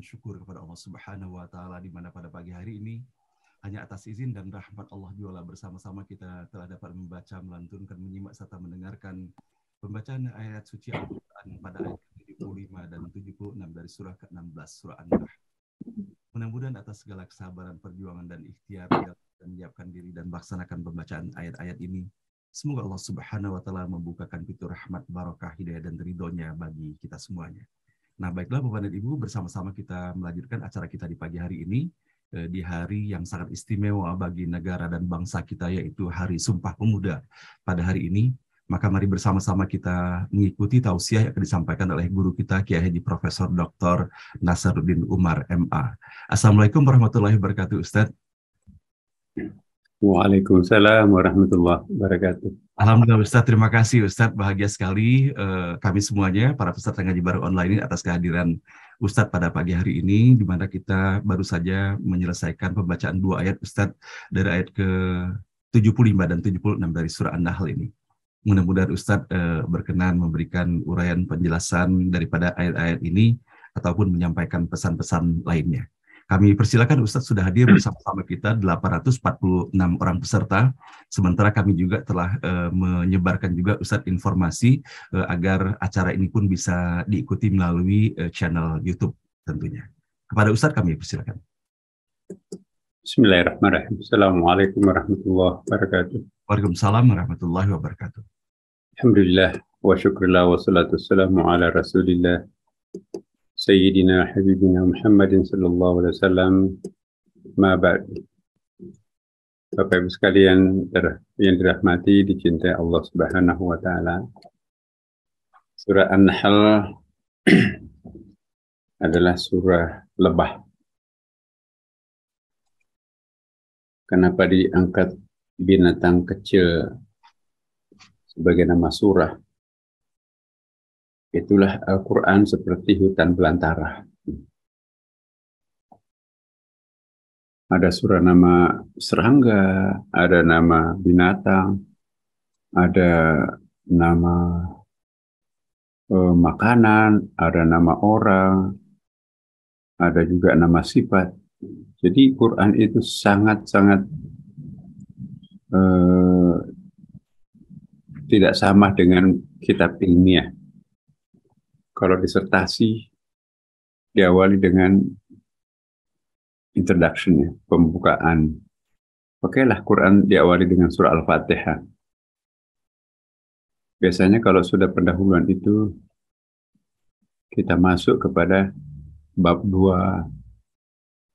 dan syukur kepada Allah Subhanahu wa taala di mana pada pagi hari ini hanya atas izin dan rahmat Allah juga bersama-sama kita telah dapat membaca, melantunkan, menyimak serta mendengarkan pembacaan ayat suci Al-Qur'an pada ayat ke-75 dan 76 dari surah ke-16 surah An-Nahl. Mudah-mudahan atas segala kesabaran, perjuangan dan ikhtiar dan menyiapkan diri dan melaksanakan pembacaan ayat-ayat ini, semoga Allah Subhanahu wa taala membukakan pintu rahmat, barakah, hidayah dan ridhonya bagi kita semuanya. Nah, baiklah Bapak dan Ibu, bersama-sama kita melanjutkan acara kita di pagi hari ini, di hari yang sangat istimewa bagi negara dan bangsa kita, yaitu Hari Sumpah Pemuda pada hari ini. Maka mari bersama-sama kita mengikuti tausiah yang akan disampaikan oleh guru kita, Kiai Haji Profesor Dr. Nasaruddin Umar, MA. Assalamualaikum warahmatullahi wabarakatuh, Ustadz. Waalaikumsalam warahmatullahi wabarakatuh. Alhamdulillah Ustadz, terima kasih Ustadz, bahagia sekali kami semuanya, para peserta ngaji bareng online ini atas kehadiran Ustadz pada pagi hari ini, di mana kita baru saja menyelesaikan pembacaan 2 ayat Ustadz dari ayat ke-75 dan 76 dari surah An-Nahl ini. Mudah-mudahan Ustadz berkenan memberikan uraian penjelasan daripada ayat-ayat ini ataupun menyampaikan pesan-pesan lainnya. Kami persilakan Ustadz sudah hadir bersama-sama kita 846 orang peserta. Sementara kami juga telah menyebarkan juga Ustadz informasi agar acara ini pun bisa diikuti melalui channel YouTube tentunya. Kepada Ustadz kami persilakan. Bismillahirrahmanirrahim. Assalamualaikum warahmatullahi wabarakatuh. Waalaikumsalam warahmatullahi wabarakatuh. Alhamdulillah wa syukurillah wa salatu wassalamu ala rasulillah Sayyidina Habibina Muhammadin sallallahu alaihi wasallam. Ma ba'd. Bapak Ibu sekalian yang dirahmati, dicintai Allah Subhanahu wa taala. Surah An-Nahl adalah surah lebah. Kenapa diangkat binatang kecil sebagai nama surah? Itulah Al-Quran seperti hutan belantara. Ada surah nama serangga, ada nama binatang, ada nama makanan, ada nama orang, ada juga nama sifat. Jadi Quran itu sangat-sangat tidak sama dengan kitab ilmiah. Kalau disertasi diawali dengan introduction, pembukaan. Pakailah Quran diawali dengan surah Al-Fatihah. Biasanya kalau sudah pendahuluan itu kita masuk kepada bab 2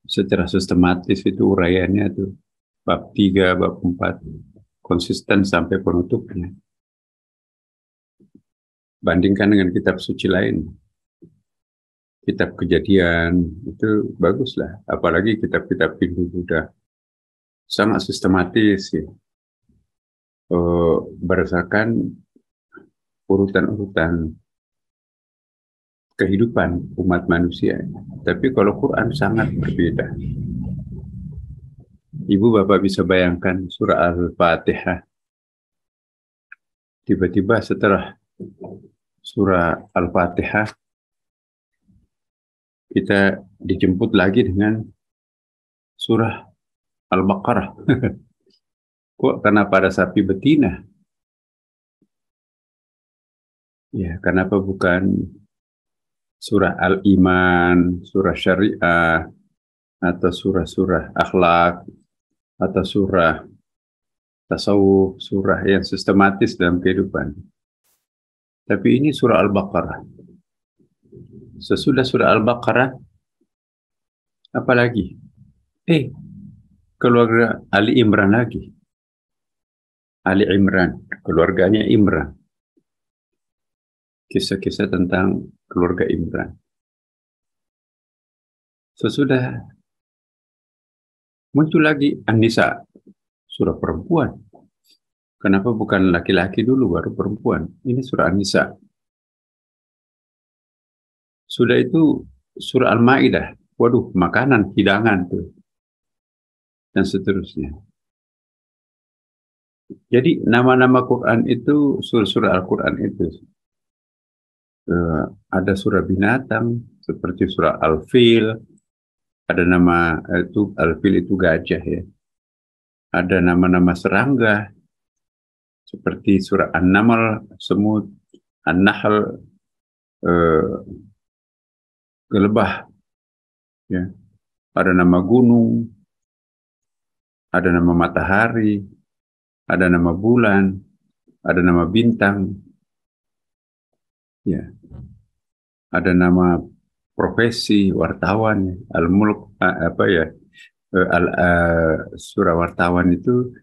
secara sistematis, itu uraiannya tuh bab 3, bab 4 konsisten sampai penutupnya. Bandingkan dengan kitab suci lain, kitab Kejadian itu baguslah, apalagi kitab-kitab Hindu Buddha sangat sistematis ya. Berdasarkan urutan-urutan kehidupan umat manusia. Tapi kalau Quran sangat berbeda. Ibu Bapak bisa bayangkan surah Al-Fatihah, tiba-tiba setelah surah Al-Fatihah kita dijemput lagi dengan surah Al-Baqarah. Kok kenapa ada sapi betina? Ya, kenapa bukan surah Al-Iman, surah Syariah, atau surah-surah akhlak, atau surah tasawuf, surah yang sistematis dalam kehidupan. Tapi ini surah Al-Baqarah. Sesudah surah Al-Baqarah, apa lagi? Keluarga Ali Imran lagi. Ali Imran, keluarganya Imran. Kisah-kisah tentang keluarga Imran. Sesudah muncul lagi An-Nisa, surah perempuan. Kenapa bukan laki-laki dulu baru perempuan? Ini surah An-Nisa. Sudah itu surah Al-Maidah. Waduh, makanan, hidangan tuh. Dan seterusnya. Jadi nama-nama Quran itu, surah-surah Al-Quran itu Ada surah binatang seperti surah Al-Fil, ada nama itu Al-Fil itu gajah ya. Ada nama-nama serangga seperti surah An-Naml, semut, An-Nahl, gelebah ya. Ada nama gunung, ada nama matahari, ada nama bulan, ada nama bintang, ya, ada nama profesi wartawan, al-mulk, surah wartawan itu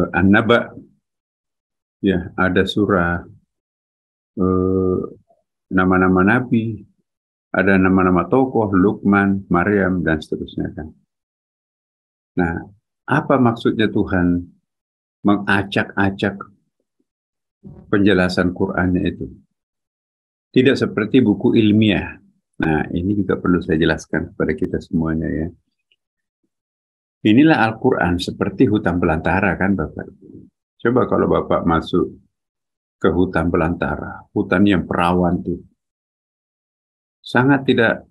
an-naba, ya, ada surah nama-nama nabi, ada nama-nama tokoh, Luqman, Maryam, dan seterusnya kan. Nah, apa maksudnya Tuhan mengacak-acak penjelasan Qur'annya itu? Tidak seperti buku ilmiah. Nah, ini juga perlu saya jelaskan kepada kita semuanya ya. Inilah Al-Quran seperti hutan belantara kan Bapak. Coba kalau Bapak masuk ke hutan belantara, hutan yang perawan tuh, sangat tidak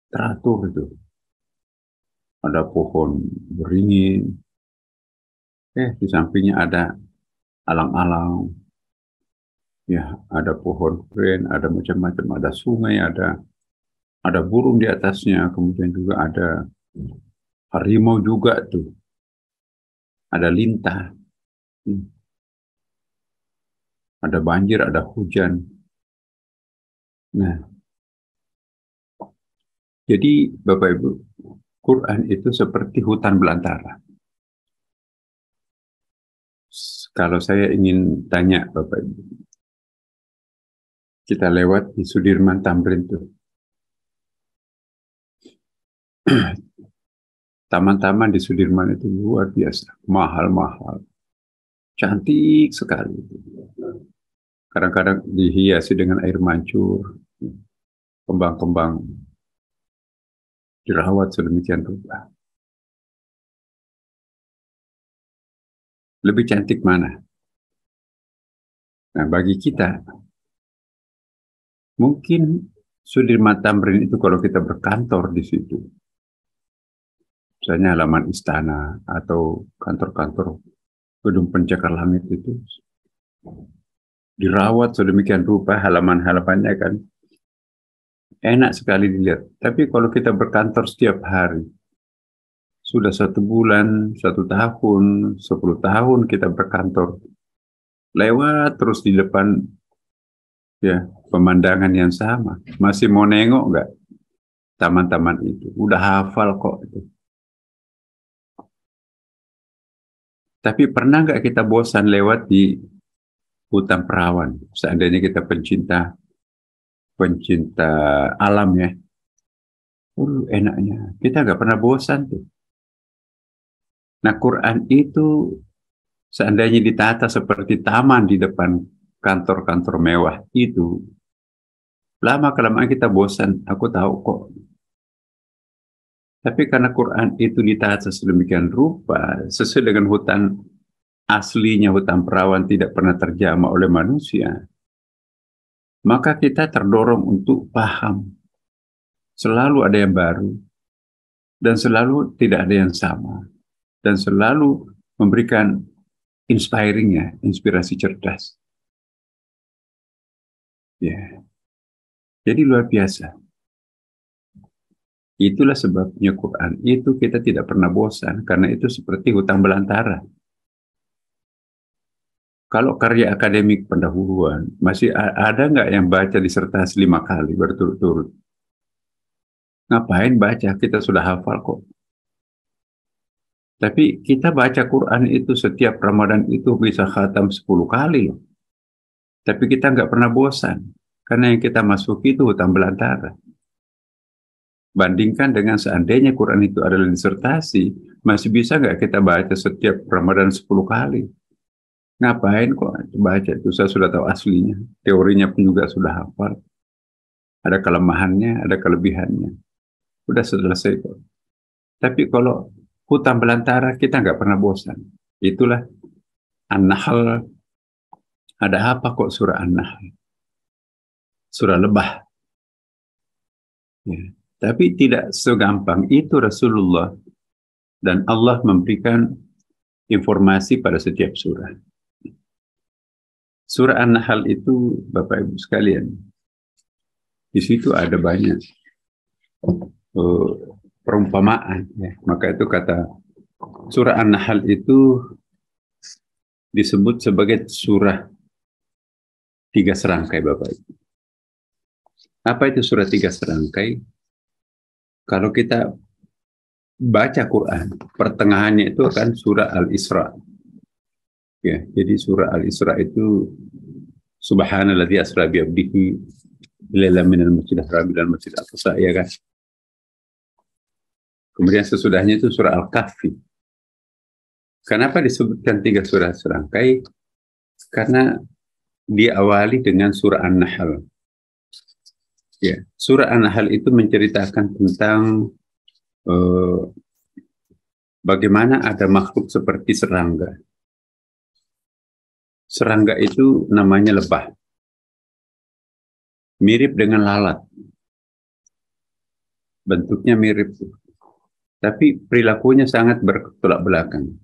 teratur itu. Ada pohon beringin, di sampingnya ada alang-alang, ya, ada pohon keren, ada macam-macam, ada sungai, ada burung di atasnya, kemudian juga ada harimau juga tuh, ada lintah, ada banjir, ada hujan. Nah, jadi Bapak Ibu, Quran itu seperti hutan belantara. Kalau saya ingin tanya Bapak Ibu, kita lewat di Sudirman Tamrin tuh. Taman-taman di Sudirman itu luar biasa, mahal-mahal, cantik sekali. Kadang-kadang dihiasi dengan air mancur, kembang-kembang dirawat sedemikian rupa. Lebih cantik mana? Nah, bagi kita, mungkin Sudirman Tamrin itu kalau kita berkantor di situ, misalnya halaman istana atau kantor-kantor gedung pencakar langit itu, dirawat sedemikian rupa halaman-halamannya kan, enak sekali dilihat. Tapi kalau kita berkantor setiap hari, sudah 1 bulan, 1 tahun, 10 tahun kita berkantor, lewat terus di depan ya pemandangan yang sama, masih mau nengok nggak taman-taman itu? Udah hafal kok itu. Tapi pernah nggak kita bosan lewat di hutan perawan? Seandainya kita pencinta alam ya, enaknya. Kita nggak pernah bosan tuh. Nah, Quran itu seandainya ditata seperti taman di depan kantor-kantor mewah itu, lama-kelamaan kita bosan, aku tahu kok. Tapi karena Quran itu ditata sedemikian rupa, sesuai dengan hutan aslinya, hutan perawan tidak pernah terjamah oleh manusia, maka kita terdorong untuk paham. Selalu ada yang baru, dan selalu tidak ada yang sama, dan selalu memberikan inspirasi cerdas. Ya, jadi luar biasa. Itulah sebabnya Quran itu kita tidak pernah bosan, karena itu seperti hutan belantara. Kalau karya akademik pendahuluan, masih ada nggak yang baca disertasi 5 kali berturut-turut? Ngapain baca? Kita sudah hafal kok. Tapi kita baca Quran itu setiap Ramadan itu bisa khatam 10 kali. Tapi kita nggak pernah bosan, karena yang kita masuki itu hutan belantara. Bandingkan dengan seandainya Quran itu adalah disertasi, masih bisa nggak kita baca setiap Ramadan 10 kali? Ngapain kok baca itu? Saya sudah tahu aslinya, teorinya pun juga sudah hafal. Ada kelemahannya, ada kelebihannya. Udah selesai kok. Tapi kalau hutan belantara kita nggak pernah bosan. Itulah An-Nahl. Ada apa kok surah An-Nahl? surah lebah. Ya. Tapi tidak segampang itu Rasulullah dan Allah memberikan informasi pada setiap surah. Surah An-Nahl itu, Bapak Ibu sekalian, di situ ada banyak perumpamaan. Ya. Maka itu kata surah An-Nahl itu disebut sebagai surah 3 serangkai, Bapak Ibu. Apa itu surah 3 serangkai? Kalau kita baca Quran, pertengahannya itu akan surah Al-Isra. Ya, jadi surah Al-Isra itu Subhanalladzi asra bi 'abdihi lailan minal masjidil haram ilal masjidil aqsa, ya kan? Kemudian sesudahnya itu surah Al-Kahfi. Kenapa disebutkan 3 surah serangkai? Karena diawali dengan surah An-Nahl. Ya, surah An-Nahl itu menceritakan tentang bagaimana ada makhluk seperti serangga. Serangga itu namanya lebah. Mirip dengan lalat. Bentuknya mirip. Tapi perilakunya sangat bertolak belakang.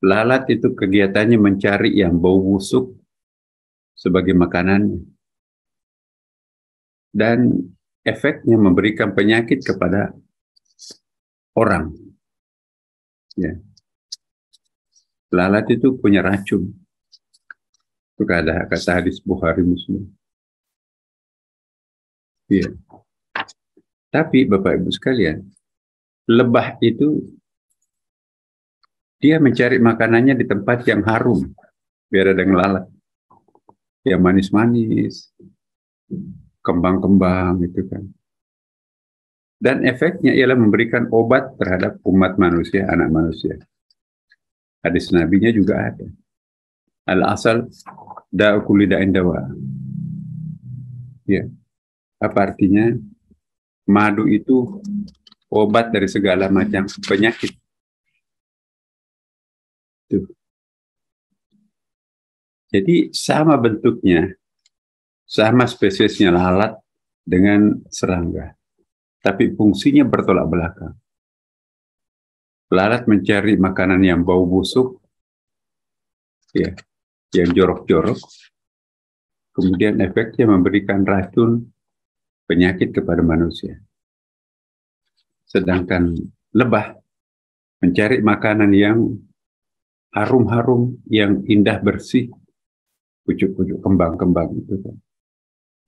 Lalat itu kegiatannya mencari yang bau busuk sebagai makanan. Dan efeknya memberikan penyakit kepada orang. Ya. Lalat itu punya racun. Itu ada kata hadis Bukhari Muslim. Ya. Tapi Bapak Ibu sekalian, lebah itu dia mencari makanannya di tempat yang harum, biar ada yang lalat, yang manis-manis, kembang-kembang gitu kan. Dan efeknya ialah memberikan obat terhadap umat manusia, anak manusia. Hadis nabinya juga ada. Al-asal da'u kulli da'in dawa. Ya. Apa artinya? Madu itu obat dari segala macam penyakit. Tuh. Jadi sama bentuknya, sama spesiesnya lalat dengan serangga. Tapi fungsinya bertolak belakang. Lalat mencari makanan yang bau busuk, ya, yang jorok-jorok. Kemudian efeknya memberikan racun penyakit kepada manusia. Sedangkan lebah mencari makanan yang harum-harum, yang indah bersih, pucuk-pucuk kembang-kembang itu.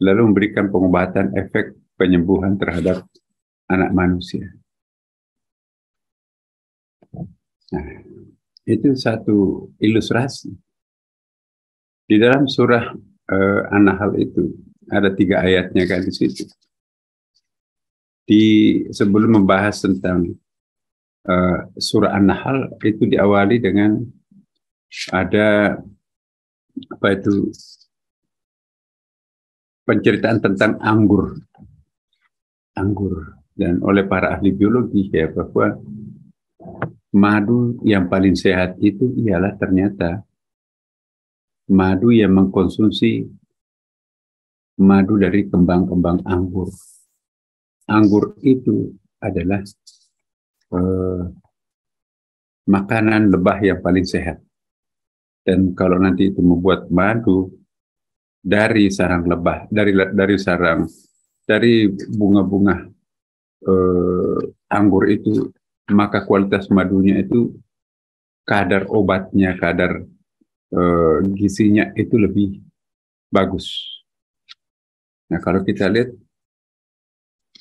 Lalu memberikan pengobatan efek penyembuhan terhadap anak manusia. Nah, itu satu ilustrasi. Di dalam surah An-Nahl itu ada 3 ayatnya kan di situ. Sebelum membahas tentang surah An-Nahl itu diawali dengan ada apa itu penceritaan tentang anggur. Dan oleh para ahli biologi ya bahwa madu yang paling sehat itu ialah ternyata madu yang mengkonsumsi madu dari kembang-kembang anggur. Anggur itu adalah makanan lebah yang paling sehat. Dan kalau nanti itu membuat madu dari sarang lebah, dari bunga-bunga anggur itu, maka kualitas madunya itu kadar obatnya, kadar gizinya itu lebih bagus. Nah, kalau kita lihat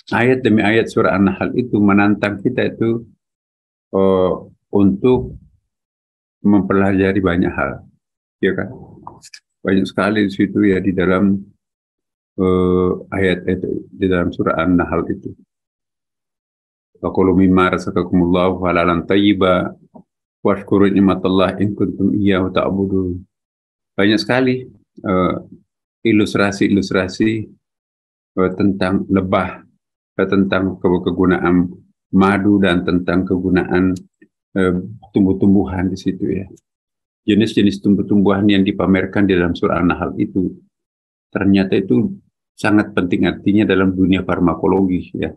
ayat demi ayat surah An-Nahl itu menantang kita itu untuk mempelajari banyak hal, ya kan? Banyak sekali di situ ya di dalam ayat itu, di dalam surah An-Nahl itu. Faqulu mimma razaqakumullahu halalan thayyiba washkuru ni'matallahi in kuntum iyyahu ta'budun. Banyak sekali ilustrasi-ilustrasi tentang lebah, tentang kegunaan madu dan tentang kegunaan tumbuh-tumbuhan di situ ya. Jenis-jenis tumbuh-tumbuhan yang dipamerkan di dalam surah An-Nahl itu ternyata itu sangat penting artinya dalam dunia farmakologi ya.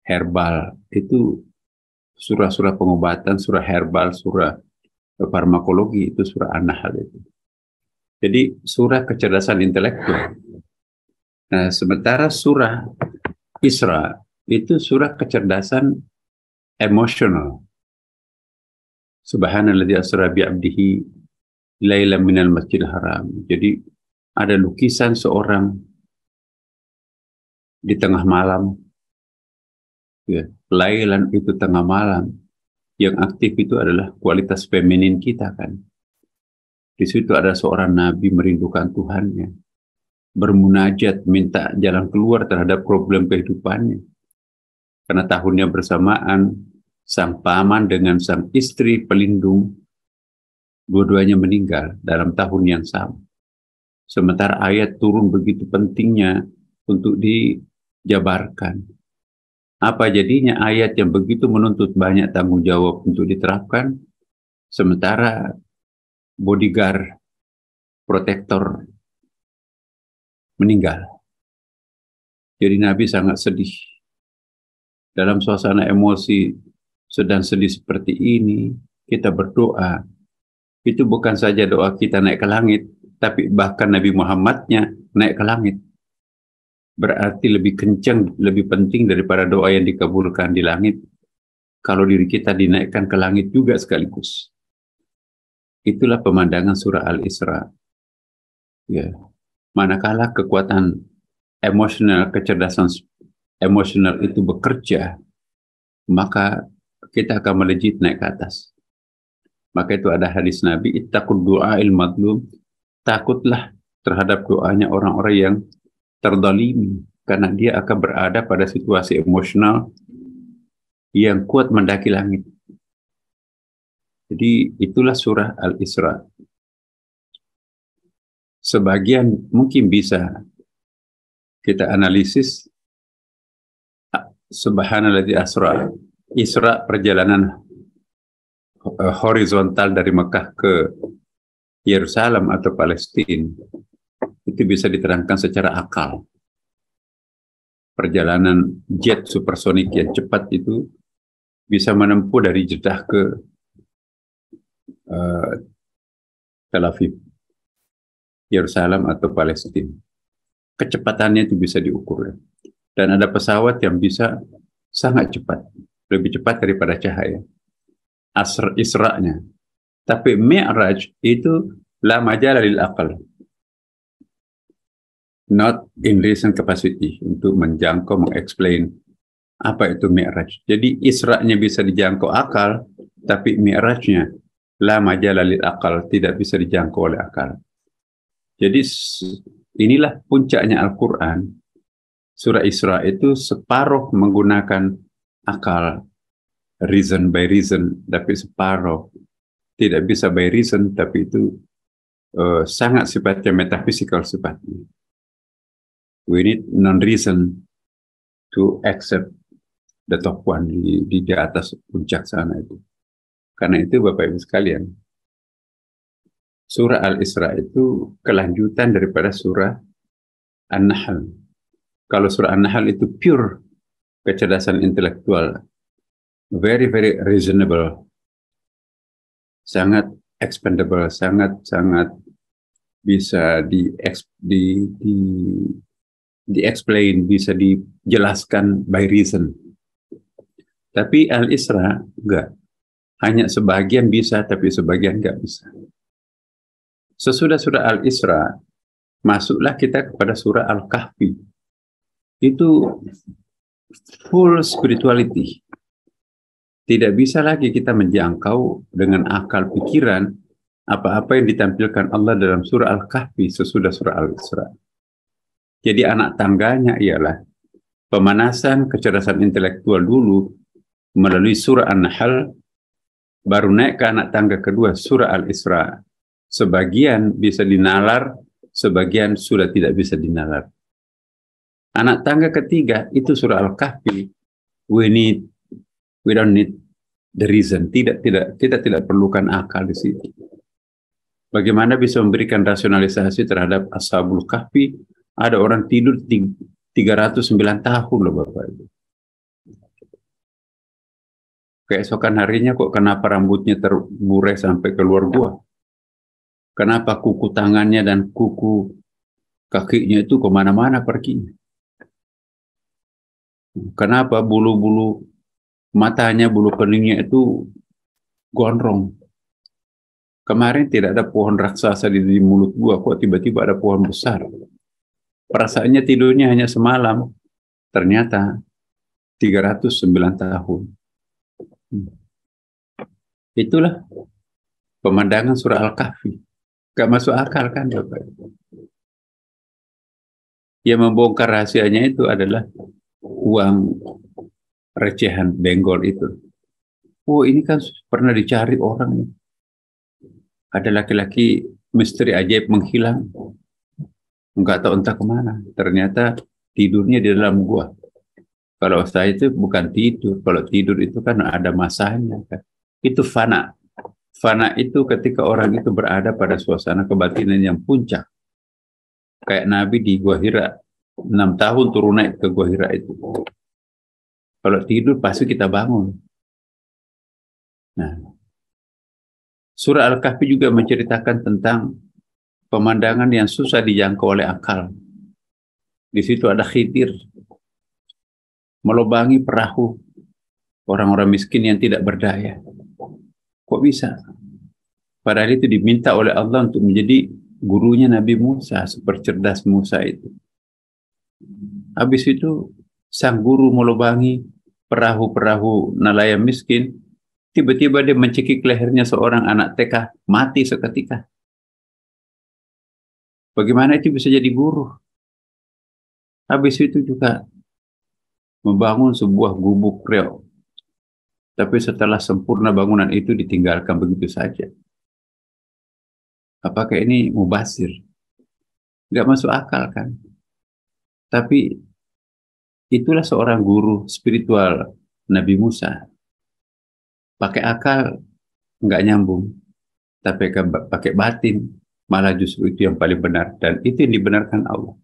Herbal itu surah-surah pengobatan, surah herbal, surah farmakologi itu surah An-Nahl itu. Jadi surah kecerdasan intelektual. Nah, sementara surah Isra itu surah kecerdasan emosional. Subhanalladzi asra bi'abdihi lailan minal masjidil haram. Jadi ada lukisan seorang di tengah malam. Ya, lailan itu tengah malam. Yang aktif itu adalah kualitas feminin kita kan. Di situ ada seorang nabi merindukan Tuhannya, bermunajat minta jalan keluar terhadap problem kehidupannya. Karena tahunnya bersamaan, sang paman dengan sang istri pelindung, dua-duanya meninggal dalam tahun yang sama. Sementara ayat turun begitu pentingnya untuk dijabarkan. Apa jadinya ayat yang begitu menuntut banyak tanggung jawab untuk diterapkan, sementara bodyguard, protektor meninggal. Jadi Nabi sangat sedih. Dalam suasana emosi sedang sedih seperti ini, kita berdoa. Itu bukan saja doa kita naik ke langit, tapi bahkan Nabi Muhammadnya naik ke langit. Berarti lebih kencang, lebih penting daripada doa yang dikabulkan di langit. Kalau diri kita dinaikkan ke langit juga sekaligus. Itulah pemandangan surah Al-Isra. Ya. Manakala kekuatan emosional, kecerdasan emosional itu bekerja, maka kita akan melejit naik ke atas. Maka itu ada hadis Nabi, ittaqud du'ail madlum, takutlah terhadap doanya orang-orang yang terdolimi, karena dia akan berada pada situasi emosional yang kuat mendaki langit. Jadi itulah surah Al-Isra. Sebagian mungkin bisa kita analisis. Subhanalladzi asra, Isra perjalanan horizontal dari Mekah ke Yerusalem atau Palestina. Itu bisa diterangkan secara akal. Perjalanan jet supersonik yang cepat itu bisa menempuh dari Jeddah ke Tel Aviv, Yerusalem atau Palestina. Kecepatannya itu bisa diukur. Dan ada pesawat yang bisa sangat cepat, lebih cepat daripada cahaya. Isra-nya. Tapi Mi'raj itu la majala lil aqal. Not in reason capacity, untuk menjangkau, mengexplain apa itu Mi'raj. Jadi Isra-nya bisa dijangkau akal, tapi Mi'raj-nya la majala lil aqal, tidak bisa dijangkau oleh akal. Jadi inilah puncaknya Al-Quran. Surah Isra itu separuh menggunakan akal, reason by reason, tapi separuh tidak bisa by reason, tapi itu sangat sifatnya metafisikal sifatnya. We need non-reason to accept the top one di atas puncak sana itu. Karena itu Bapak Ibu sekalian, surah Al-Isra itu kelanjutan daripada surah An-Nahl. Kalau surah An-Nahl itu pure kecerdasan intelektual, very very reasonable, sangat expandable, sangat bisa di-explain, bisa dijelaskan by reason. Tapi Al-Isra enggak, hanya sebagian bisa, tapi sebagian enggak bisa. Sesudah surah Al-Isra, masuklah kita kepada surah Al-Kahfi. Itu full spirituality. Tidak bisa lagi kita menjangkau dengan akal pikiran apa-apa yang ditampilkan Allah dalam surah Al-Kahfi sesudah surah Al-Isra. Jadi anak tangganya ialah pemanasan kecerdasan intelektual dulu melalui surah An-Nahl, baru naik ke anak tangga kedua surah Al-Isra. Sebagian bisa dinalar, sebagian sudah tidak bisa dinalar. Anak tangga ketiga itu surah Al-Kahfi. We don't need the reason. Kita tidak perlukan akal di situ. Bagaimana bisa memberikan rasionalisasi terhadap Ashabul Kahfi Ada orang tidur 309 tahun loh Bapak Ibu. Keesokan harinya kok kenapa rambutnya terburai sampai keluar gua? Kenapa kuku tangannya dan kuku kakinya itu kemana-mana perginya? Kenapa bulu-bulu matanya, bulu keningnya itu gondrong? Kemarin tidak ada pohon raksasa di mulut gua, kok tiba-tiba ada pohon besar. Perasaannya tidurnya hanya semalam, ternyata 309 tahun. Itulah pemandangan surah Al-Kahfi. Gak masuk akal kan Bapak? Yang membongkar rahasianya itu adalah uang recehan benggol itu. Oh, ini kan pernah dicari orang nih. Ada laki-laki misteri ajaib menghilang. Enggak tahu entah kemana. Ternyata tidurnya di dalam gua. Kalau saya itu bukan tidur. Kalau tidur itu kan ada masanya kan. Itu fana. Fana itu ketika orang itu berada pada suasana kebatinan yang puncak. Kayak Nabi di Gua Hira. 6 tahun turun naik ke Gua Hira itu. Kalau tidur pasti kita bangun. Nah, surah Al-Kahfi juga menceritakan tentang pemandangan yang susah dijangkau oleh akal. Di situ ada Khidir melubangi perahu orang-orang miskin yang tidak berdaya. Kok bisa? Padahal itu diminta oleh Allah untuk menjadi gurunya Nabi Musa, sepercerdas Musa itu. Habis itu sang guru melubangi perahu-perahu nelayan miskin. Tiba-tiba dia mencekik lehernya seorang anak TK, mati seketika. Bagaimana itu bisa jadi guru? Habis itu juga membangun sebuah gubuk reok. Tapi setelah sempurna bangunan itu ditinggalkan begitu saja. Apakah ini mubazir? Gak masuk akal kan? Tapi itulah seorang guru spiritual Nabi Musa. Pakai akal nggak nyambung, tapi pakai batin malah justru itu yang paling benar, dan itu yang dibenarkan Allah.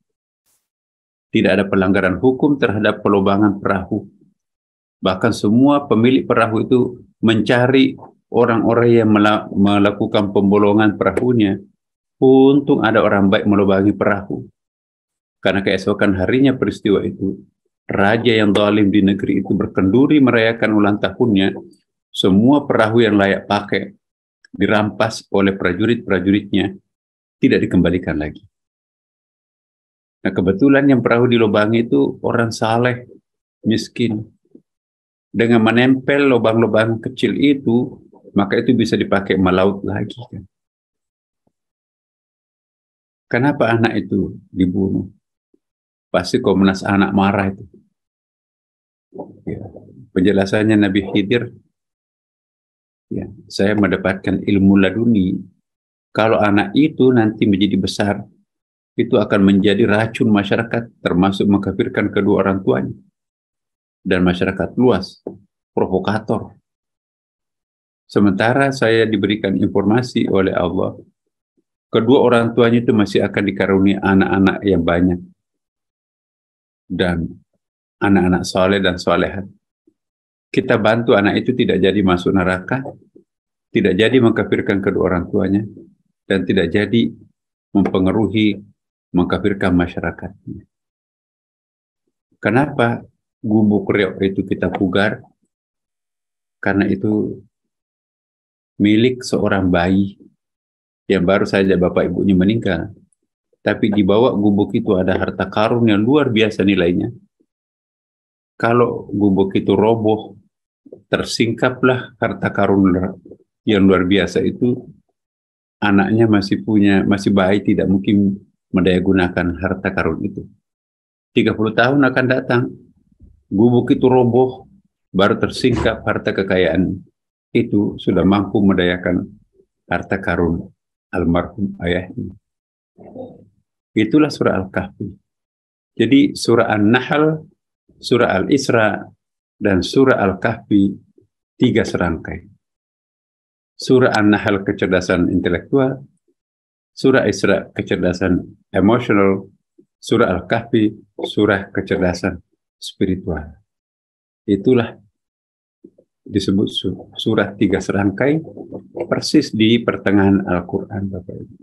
Tidak ada pelanggaran hukum terhadap pelubangan perahu. Bahkan semua pemilik perahu itu mencari orang-orang yang melakukan pembolongan perahunya. Untung ada orang baik melubangi perahu. Karena keesokan harinya peristiwa itu, raja yang zalim di negeri itu berkenduri merayakan ulang tahunnya. Semua perahu yang layak pakai dirampas oleh prajurit-prajuritnya, tidak dikembalikan lagi. Nah, kebetulan yang perahu dilubangi itu orang saleh, miskin. Dengan menempel lubang-lubang kecil itu, maka itu bisa dipakai melaut lagi. Kenapa anak itu dibunuh? Pasti Komnas Anak marah itu. Ya. Penjelasannya Nabi Khidir, ya, saya mendapatkan ilmu laduni. Kalau anak itu nanti menjadi besar, itu akan menjadi racun masyarakat, termasuk mengkafirkan kedua orang tuanya. Dan masyarakat luas, provokator. Sementara saya diberikan informasi oleh Allah, kedua orang tuanya itu masih akan dikaruniai anak-anak yang banyak. Dan anak-anak soleh dan solehat. Kita bantu anak itu tidak jadi masuk neraka, tidak jadi mengkafirkan kedua orang tuanya, dan tidak jadi mempengaruhi, mengkafirkan masyarakatnya. Kenapa gubuk reok itu kita pugar? Karena itu milik seorang bayi yang baru saja bapak ibunya meninggal. Tapi di bawah gubuk itu ada harta karun yang luar biasa nilainya. Kalau gubuk itu roboh, tersingkaplah harta karun yang luar biasa itu, anaknya masih bayi, tidak mungkin mendayagunakan harta karun itu. 30 tahun akan datang, gubuk itu roboh, baru tersingkap harta kekayaan itu, sudah mampu mendayakan harta karun almarhum ayahnya. Itulah surah Al-Kahfi. Jadi surah An-Nahl, surah Al-Isra, dan surah Al-Kahfi 3 serangkai. Surah An-Nahl kecerdasan intelektual, surah Isra kecerdasan emosional, Surah Al-Kahfi, surah kecerdasan spiritual. Itulah disebut surah 3 serangkai persis di pertengahan Al-Quran, Bapak Ibu.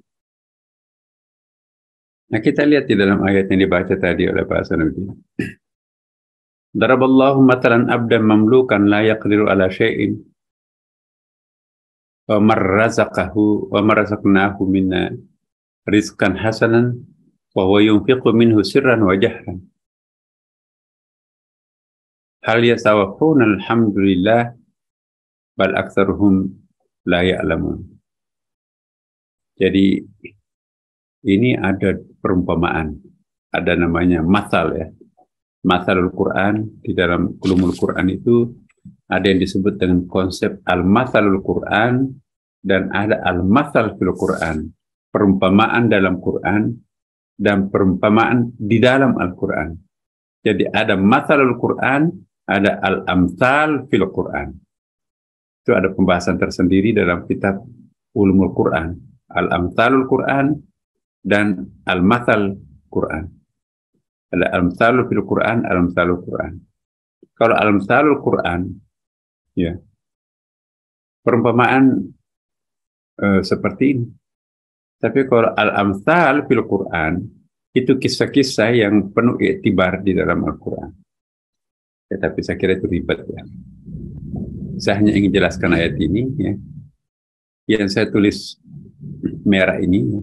Nah, kita lihat di dalam ayat yang dibaca tadi oleh Pak Hasanuddin. Daraballahu matalan abdan mamlukan la yaqdiru ala syai'in wa marzaqnahu minna rizqan hasanan wa huwa yunfiqu minhu sirran wa jahran. Hal yasawafuna alhamdulillah bal aktsaruhum la ya'lamun. Jadi ini ada perumpamaan, ada namanya mathal ya. Mathalul Quran, di dalam ulumul Quran itu ada yang disebut dengan konsep al-mathalul Quran dan ada al-mathal fil Quran. Perumpamaan dalam Quran dan perumpamaan di dalam Al-Quran. Jadi ada mathalul Quran, ada al-amthal fil Quran. Itu ada pembahasan tersendiri dalam kitab ulumul Quran. Al-amthalul Quran dan al-mathal Quran. Ada al-amthalul fil Quran, al-amthalul Quran. Kalau al-amthalul Quran, ya, perumpamaan seperti ini. Tapi kalau al-amthal fil Quran, itu kisah-kisah yang penuh iktibar di dalam Al-Quran. Ya, tapi saya kira itu ribet ya. Saya hanya ingin jelaskan ayat ini ya. Yang saya tulis merah ini ya,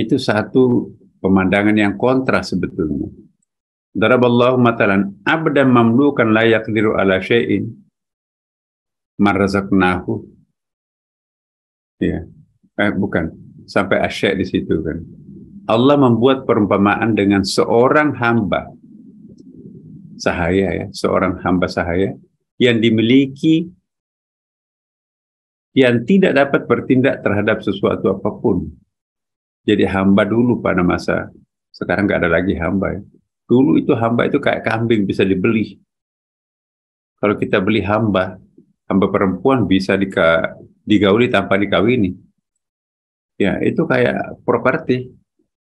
itu satu pemandangan yang kontra sebetulnya. Daraballahu matalan abdan mamlukan la yaqdiru ala syai'in marzaqnahu. Ya. Bukan, sampai asy' di situ kan. Allah membuat perumpamaan dengan seorang hamba sahaya ya, seorang hamba sahaya yang dimiliki, yang tidak dapat bertindak terhadap sesuatu apapun. Jadi hamba dulu pada masa, sekarang nggak ada lagi hamba ya. Dulu itu hamba itu kayak kambing, bisa dibeli. Kalau kita beli hamba perempuan bisa digauli tanpa dikawini. Ya, itu kayak properti.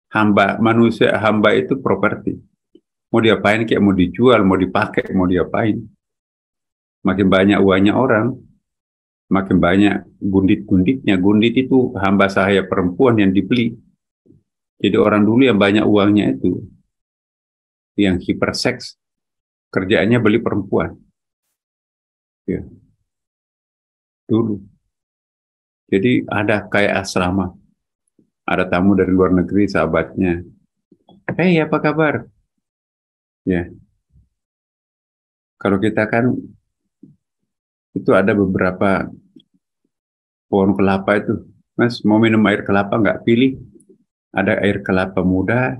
Hamba manusia, hamba itu properti. Mau diapain, kayak mau dijual, mau dipakai, mau diapain. Makin banyak uangnya orang, makin banyak gundit-gunditnya. Gundit itu hamba sahaya perempuan yang dibeli. Jadi orang dulu yang banyak uangnya itu, yang hiperseks, kerjaannya beli perempuan. Ya. Dulu. Jadi ada kayak asrama. Ada tamu dari luar negeri, sahabatnya. Hey, apa kabar? Ya. Kalau kita kan, itu ada beberapa pohon kelapa itu. Mas, mau minum air kelapa nggak? Pilih. Ada air kelapa muda,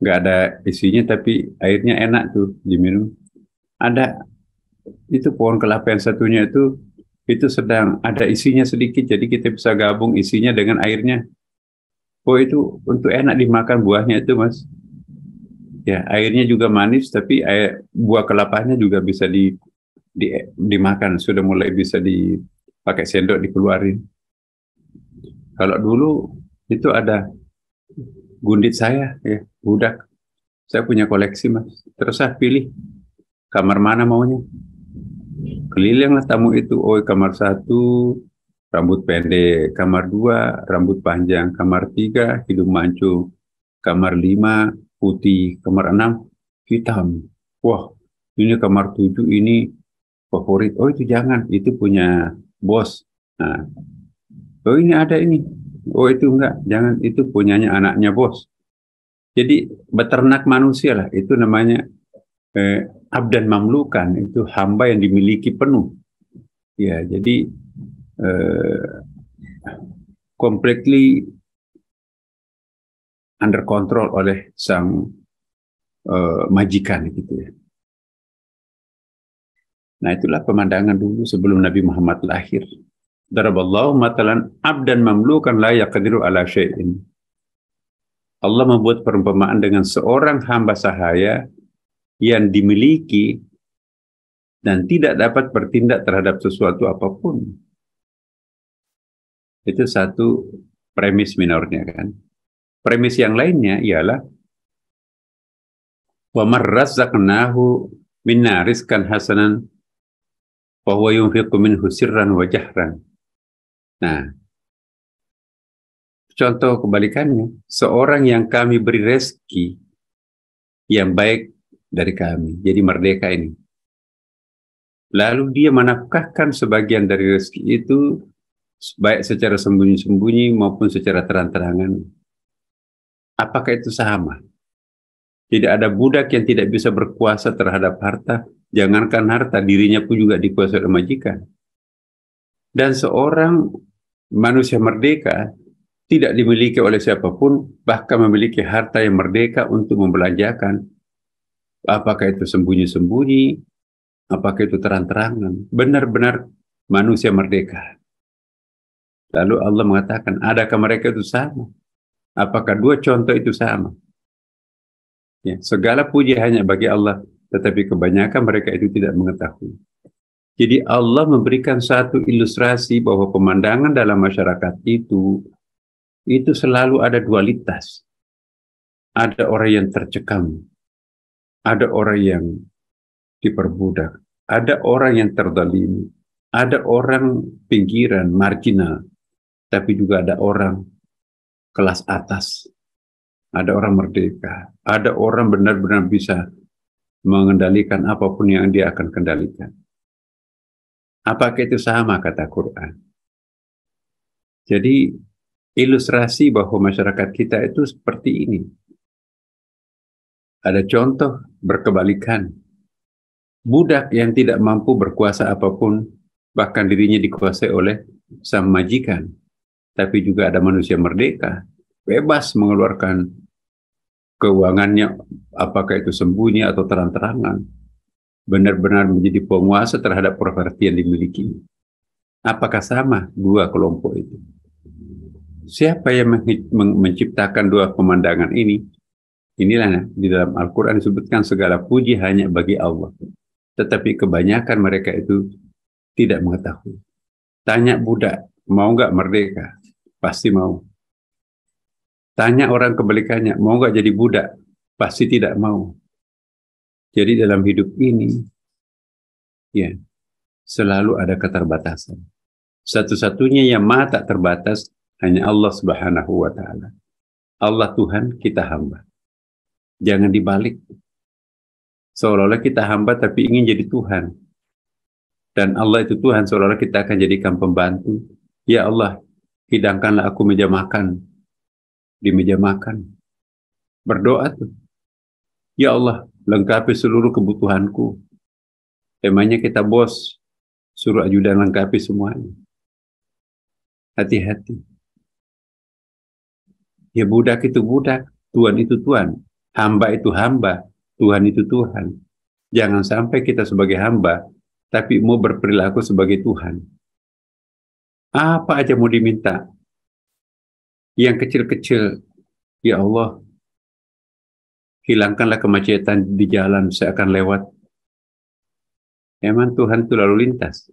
nggak ada isinya, tapi airnya enak tuh diminum. Ada, itu pohon kelapa yang satunya itu sedang ada isinya sedikit, jadi kita bisa gabung isinya dengan airnya. Oh, itu untuk enak dimakan buahnya itu, Mas. Ya, airnya juga manis, tapi buah kelapanya juga bisa dimakan. Sudah mulai bisa dipakai sendok dikeluarin. Kalau dulu itu ada gundit saya, ya, budak. Saya punya koleksi, Mas. Terus saya pilih kamar mana maunya. Kelilinglah tamu itu. Oh, kamar 1 rambut pendek, kamar 2 rambut panjang, kamar 3 hidung mancung, kamar 5 putih, kamar 6 hitam. Wah, ini kamar 7 ini favorit. Oh, itu jangan, itu punya bos. Nah, oh ini ada ini. Oh, itu enggak, jangan, itu punyanya anaknya bos. Jadi beternak manusia lah, itu namanya abdan mamlukan, itu hamba yang dimiliki penuh. Ya, jadi completely under control oleh sang majikan gitu ya. Nah, itulah pemandangan dulu sebelum Nabi Muhammad lahir. Daraballahu matalan abdan mamlukan la yaqdiru ala syai'in. Allah membuat perumpamaan dengan seorang hamba sahaya yang dimiliki dan tidak dapat bertindak terhadap sesuatu apapun. Itu satu premis minornya kan. Premis yang lainnya ialah wa marrazzaqnahu minna rizqan hasanan wa huwa yunfiqu minhu sirran wa jahran. Nah, contoh kebalikannya, seorang yang kami beri rezeki yang baik dari kami, jadi merdeka ini. Lalu dia menafkahkan sebagian dari rezeki itu baik secara sembunyi-sembunyi maupun secara terang-terangan. Apakah itu sama? Tidak ada budak yang tidak bisa berkuasa terhadap harta, jangankan harta, dirinya pun juga dikuasai oleh majikan. Dan seorang manusia merdeka tidak dimiliki oleh siapapun, bahkan memiliki harta yang merdeka untuk membelanjakan. Apakah itu sembunyi-sembunyi, apakah itu terang-terangan, benar-benar manusia merdeka. Lalu Allah mengatakan, adakah mereka itu sama? Apakah dua contoh itu sama? Ya, segala puji hanya bagi Allah, tetapi kebanyakan mereka itu tidak mengetahui. Jadi Allah memberikan satu ilustrasi bahwa pemandangan dalam masyarakat itu selalu ada dualitas. Ada orang yang tercekam, ada orang yang diperbudak, ada orang yang terdalimi, ada orang pinggiran, marginal, tapi juga ada orang kelas atas, ada orang merdeka, ada orang benar-benar bisa mengendalikan apapun yang dia akan kendalikan. Apakah itu sama, kata Quran? Jadi ilustrasi bahwa masyarakat kita itu seperti ini. Ada contoh berkebalikan. Budak yang tidak mampu berkuasa apapun, bahkan dirinya dikuasai oleh sang majikan. Tapi juga ada manusia merdeka, bebas mengeluarkan keuangannya, apakah itu sembunyi atau terang-terangan. Benar-benar menjadi penguasa terhadap properti yang dimiliki. Apakah sama dua kelompok itu? Siapa yang menciptakan dua pemandangan ini? Inilah di dalam Al-Quran disebutkan segala puji hanya bagi Allah. Tetapi kebanyakan mereka itu tidak mengetahui. Tanya budak, mau nggak merdeka? Pasti mau. Tanya orang kebalikannya, mau nggak jadi budak? Pasti tidak mau. Jadi dalam hidup ini, ya, selalu ada keterbatasan. Satu-satunya yang maha tak terbatas hanya Allah Subhanahu wa Ta'ala. Allah Tuhan, kita hamba. Jangan dibalik. Seolah-olah kita hamba tapi ingin jadi Tuhan. Dan Allah itu Tuhan, seolah-olah kita akan jadikan pembantu. Ya Allah, hidangkanlah aku meja makan. Di meja makan. Berdoa tuh. Ya Allah, lengkapi seluruh kebutuhanku. Emangnya kita bos, suruh ajudan lengkapi semuanya. Hati-hati. Ya budak itu budak, Tuhan itu Tuhan. Hamba itu hamba, Tuhan itu Tuhan. Jangan sampai kita sebagai hamba, tapi mau berperilaku sebagai Tuhan. Apa aja mau diminta. Yang kecil-kecil, ya Allah, hilangkanlah kemacetan di jalan, saya akan lewat. Emang Tuhan itu lalu lintas.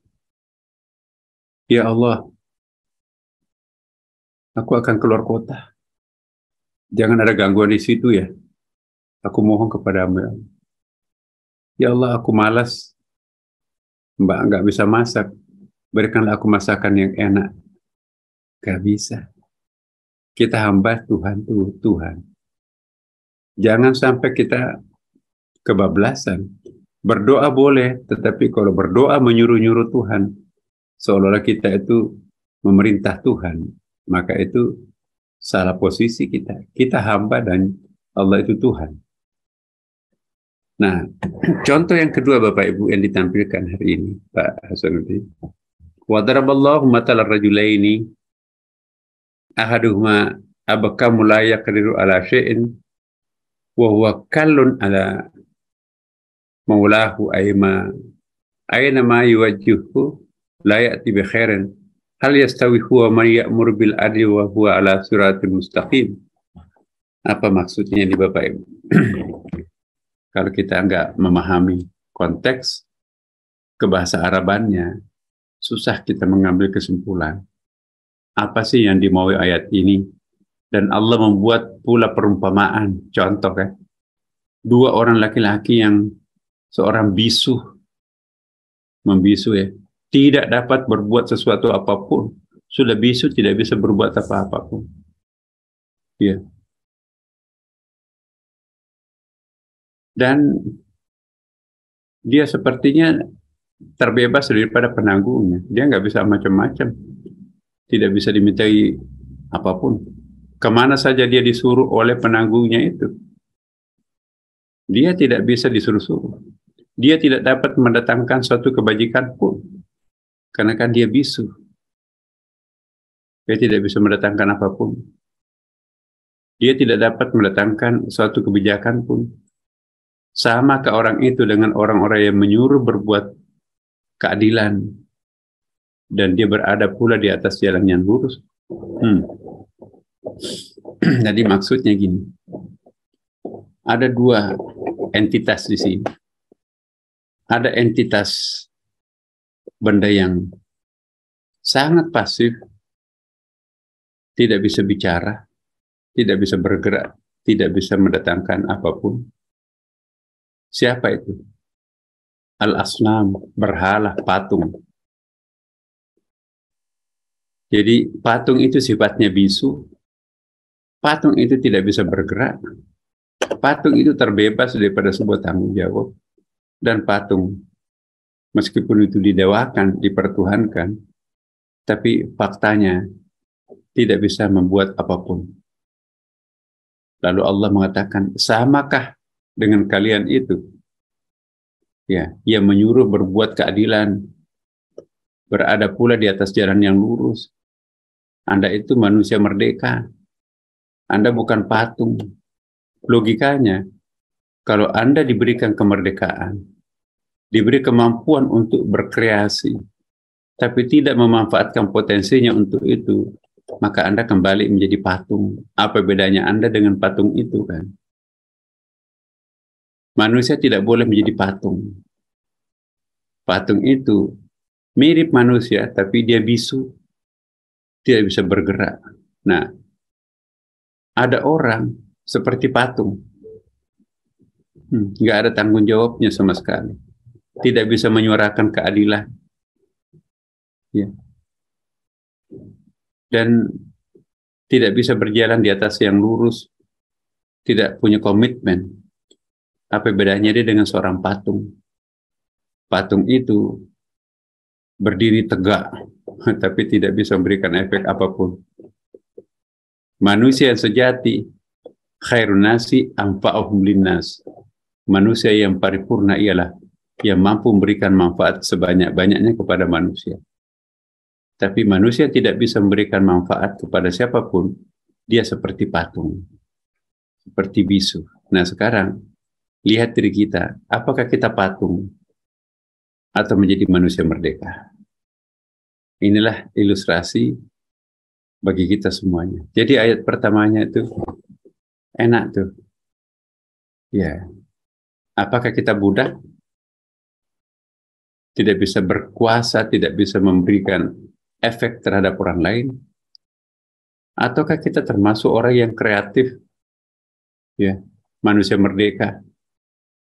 Ya Allah, aku akan keluar kota. Jangan ada gangguan di situ ya. Aku mohon kepadamu. Ya Allah, aku malas. Mbak nggak bisa masak. Berikanlah aku masakan yang enak. Gak bisa. Kita hamba Tuhan tuh Tuhan. Jangan sampai kita kebablasan. Berdoa boleh, tetapi kalau berdoa menyuruh-nyuruh Tuhan, seolah-olah kita itu memerintah Tuhan, maka itu salah posisi kita. Kita hamba dan Allah itu Tuhan. Nah, contoh yang kedua Bapak Ibu yang ditampilkan hari ini, Pak Hasanuddin. Wa daraballahu mathalan rajulaini ahaduhuma abkamu la yaqdiru ala syai'in wa huwa kallun ala maulahu aina ma yuwajjihu la ya'ti bi khairin hal yastawi huwa man ya'mur bil adli wa huwa ala siratil mustaqim. Apa maksudnya ini Bapak Ibu? Kalau kita enggak memahami konteks kebahasa Arabannya, susah kita mengambil kesimpulan. Apa sih yang dimaui ayat ini? Dan Allah membuat pula perumpamaan, contoh kan, 2 orang laki-laki yang seorang bisu, membisu ya, tidak dapat berbuat sesuatu apapun. Sudah bisu tidak bisa berbuat apa-apa pun. Ya. Dan dia sepertinya terbebas daripada penanggungnya. Dia nggak bisa macam-macam. Tidak bisa dimintai apapun. Kemana saja dia disuruh oleh penanggungnya itu. Dia tidak bisa disuruh-suruh. Dia tidak dapat mendatangkan suatu kebajikan pun. Karena kan dia bisu. Dia tidak bisa mendatangkan apapun. Dia tidak dapat mendatangkan suatu kebijakan pun. Sama ke orang itu dengan orang-orang yang menyuruh berbuat keadilan. Dan dia berada pula di atas jalan yang lurus. Jadi maksudnya gini. Ada 2 entitas di sini. Ada entitas benda yang sangat pasif, tidak bisa bicara, tidak bisa bergerak, tidak bisa mendatangkan apapun. Siapa itu? Al-asnam, berhala, patung. Jadi patung itu sifatnya bisu. Patung itu tidak bisa bergerak. Patung itu terbebas daripada sebuah tanggung jawab. Dan patung, meskipun itu didewakan, dipertuhankan, tapi faktanya tidak bisa membuat apapun. Lalu Allah mengatakan, samakah dengan kalian itu? Ya, yang menyuruh berbuat keadilan, berada pula di atas jalan yang lurus. Anda itu manusia merdeka. Anda bukan patung. Logikanya, kalau Anda diberikan kemerdekaan, diberi kemampuan untuk berkreasi, tapi tidak memanfaatkan potensinya untuk itu, maka Anda kembali menjadi patung. Apa bedanya Anda dengan patung itu kan? Manusia tidak boleh menjadi patung. Patung itu mirip manusia, tapi dia bisu, tidak bisa bergerak. Nah, ada orang seperti patung, nggak ada tanggung jawabnya sama sekali, tidak bisa menyuarakan keadilan, ya. Dan tidak bisa berjalan di atas yang lurus, tidak punya komitmen. Apa bedanya dia dengan seorang patung? Patung itu berdiri tegak, tapi tidak bisa memberikan efek apapun. Manusia yang sejati, khairun nasi anfa'uhum linnas. Manusia yang paripurna ialah yang mampu memberikan manfaat sebanyak-banyaknya kepada manusia. Tapi manusia tidak bisa memberikan manfaat kepada siapapun, dia seperti patung, seperti bisu. Nah sekarang, lihat diri kita, apakah kita patung atau menjadi manusia merdeka? Inilah ilustrasi bagi kita semuanya. Jadi ayat pertamanya itu enak tuh. Ya. Apakah kita budak? Tidak bisa berkuasa, tidak bisa memberikan efek terhadap orang lain? Ataukah kita termasuk orang yang kreatif? Ya, manusia merdeka,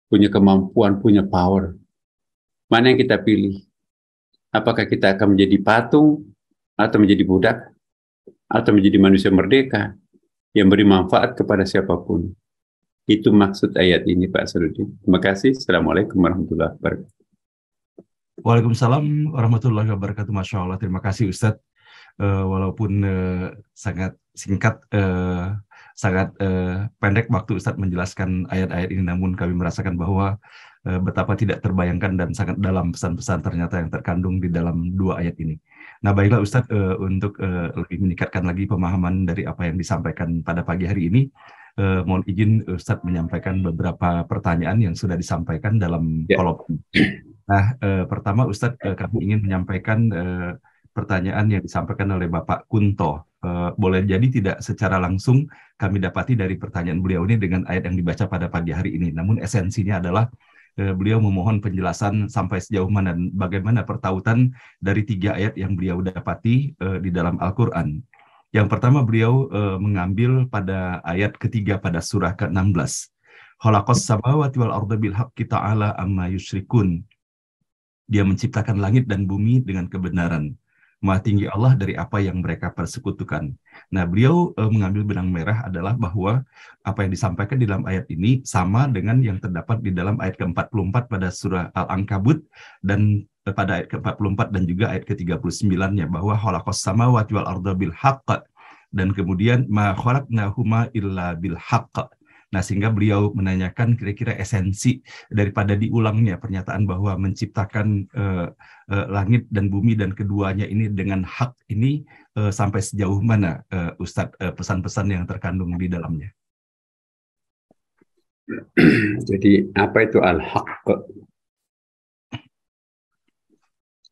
punya kemampuan, punya power. Mana yang kita pilih? Apakah kita akan menjadi patung atau menjadi budak? Atau menjadi manusia merdeka yang beri manfaat kepada siapapun? Itu maksud ayat ini, Pak Sarudin. Terima kasih. Assalamualaikum warahmatullahi wabarakatuh. Waalaikumsalam warahmatullahi wabarakatuh. Masya Allah. Terima kasih Ustadz. Walaupun sangat singkat, sangat pendek waktu Ustadz menjelaskan ayat-ayat ini, namun kami merasakan bahwa betapa tidak terbayangkan dan sangat dalam pesan-pesan ternyata yang terkandung di dalam 2 ayat ini. Nah baiklah Ustadz, untuk lebih meningkatkan lagi pemahaman dari apa yang disampaikan pada pagi hari ini, mohon izin Ustadz menyampaikan beberapa pertanyaan yang sudah disampaikan dalam kolom. Nah pertama Ustadz, kami ingin menyampaikan pertanyaan yang disampaikan oleh Bapak Kunto. Boleh jadi tidak secara langsung kami dapati dari pertanyaan beliau ini dengan ayat yang dibaca pada pagi hari ini, namun esensinya adalah beliau memohon penjelasan sampai sejauh mana dan bagaimana pertautan dari 3 ayat yang beliau dapati di dalam Al-Quran. Yang pertama beliau mengambil pada ayat ketiga pada surah ke-16. Khalaqas samawati wal arda bil haqqi ta'ala amma yusyrikun. Dia menciptakan langit dan bumi dengan kebenaran. Maha tinggi Allah dari apa yang mereka persekutukan. Nah, beliau mengambil benang merah adalah bahwa apa yang disampaikan di dalam ayat ini sama dengan yang terdapat di dalam ayat ke-44 pada surah Al-Ankabut dan pada ayat ke-44 dan juga ayat ke-39-nya bahwa khalaqas samawati wal arda bil haqq dan kemudian ma khalaqnahuma illa bil haqq. Nah, sehingga beliau menanyakan kira-kira esensi daripada diulangnya pernyataan bahwa menciptakan langit dan bumi dan keduanya ini dengan hak ini sampai sejauh mana Ustadz pesan-pesan yang terkandung di dalamnya? Jadi apa itu al-haq?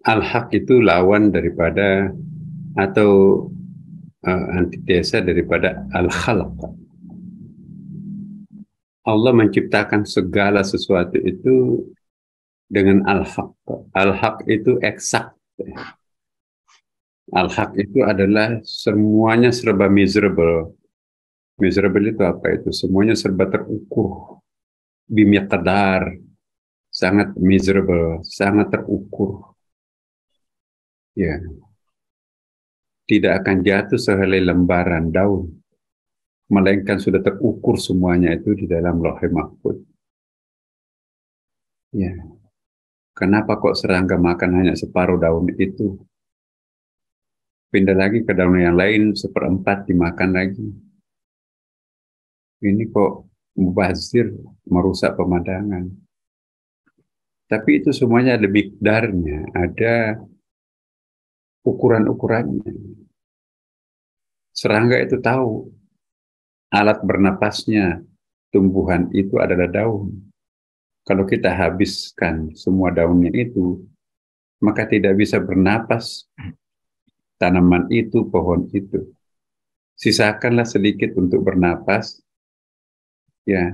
Al-haq itu lawan daripada atau antitesa daripada al-khalaq. Allah menciptakan segala sesuatu itu dengan al-haq. Al-haq itu eksak. Al-haq itu adalah semuanya serba miserable. Miserable itu apa itu? Semuanya serba terukur. Bimiqdar. Sangat miserable, sangat terukur. Ya. Tidak akan jatuh sehelai lembaran daun, melainkan sudah terukur semuanya itu di dalam Lauhul Mahfuz. Ya. Kenapa kok serangga makan hanya separuh daun itu? Pindah lagi ke daun yang lain, 1/4 dimakan lagi. Ini kok mubazir, merusak pemandangan. Tapi itu semuanya ada miqdarnya, ada ukuran-ukurannya. Serangga itu tahu alat bernapasnya tumbuhan itu adalah daun. Kalau kita habiskan semua daunnya itu, maka tidak bisa bernapas tanaman itu, pohon itu. Sisakanlah sedikit untuk bernapas. Ya,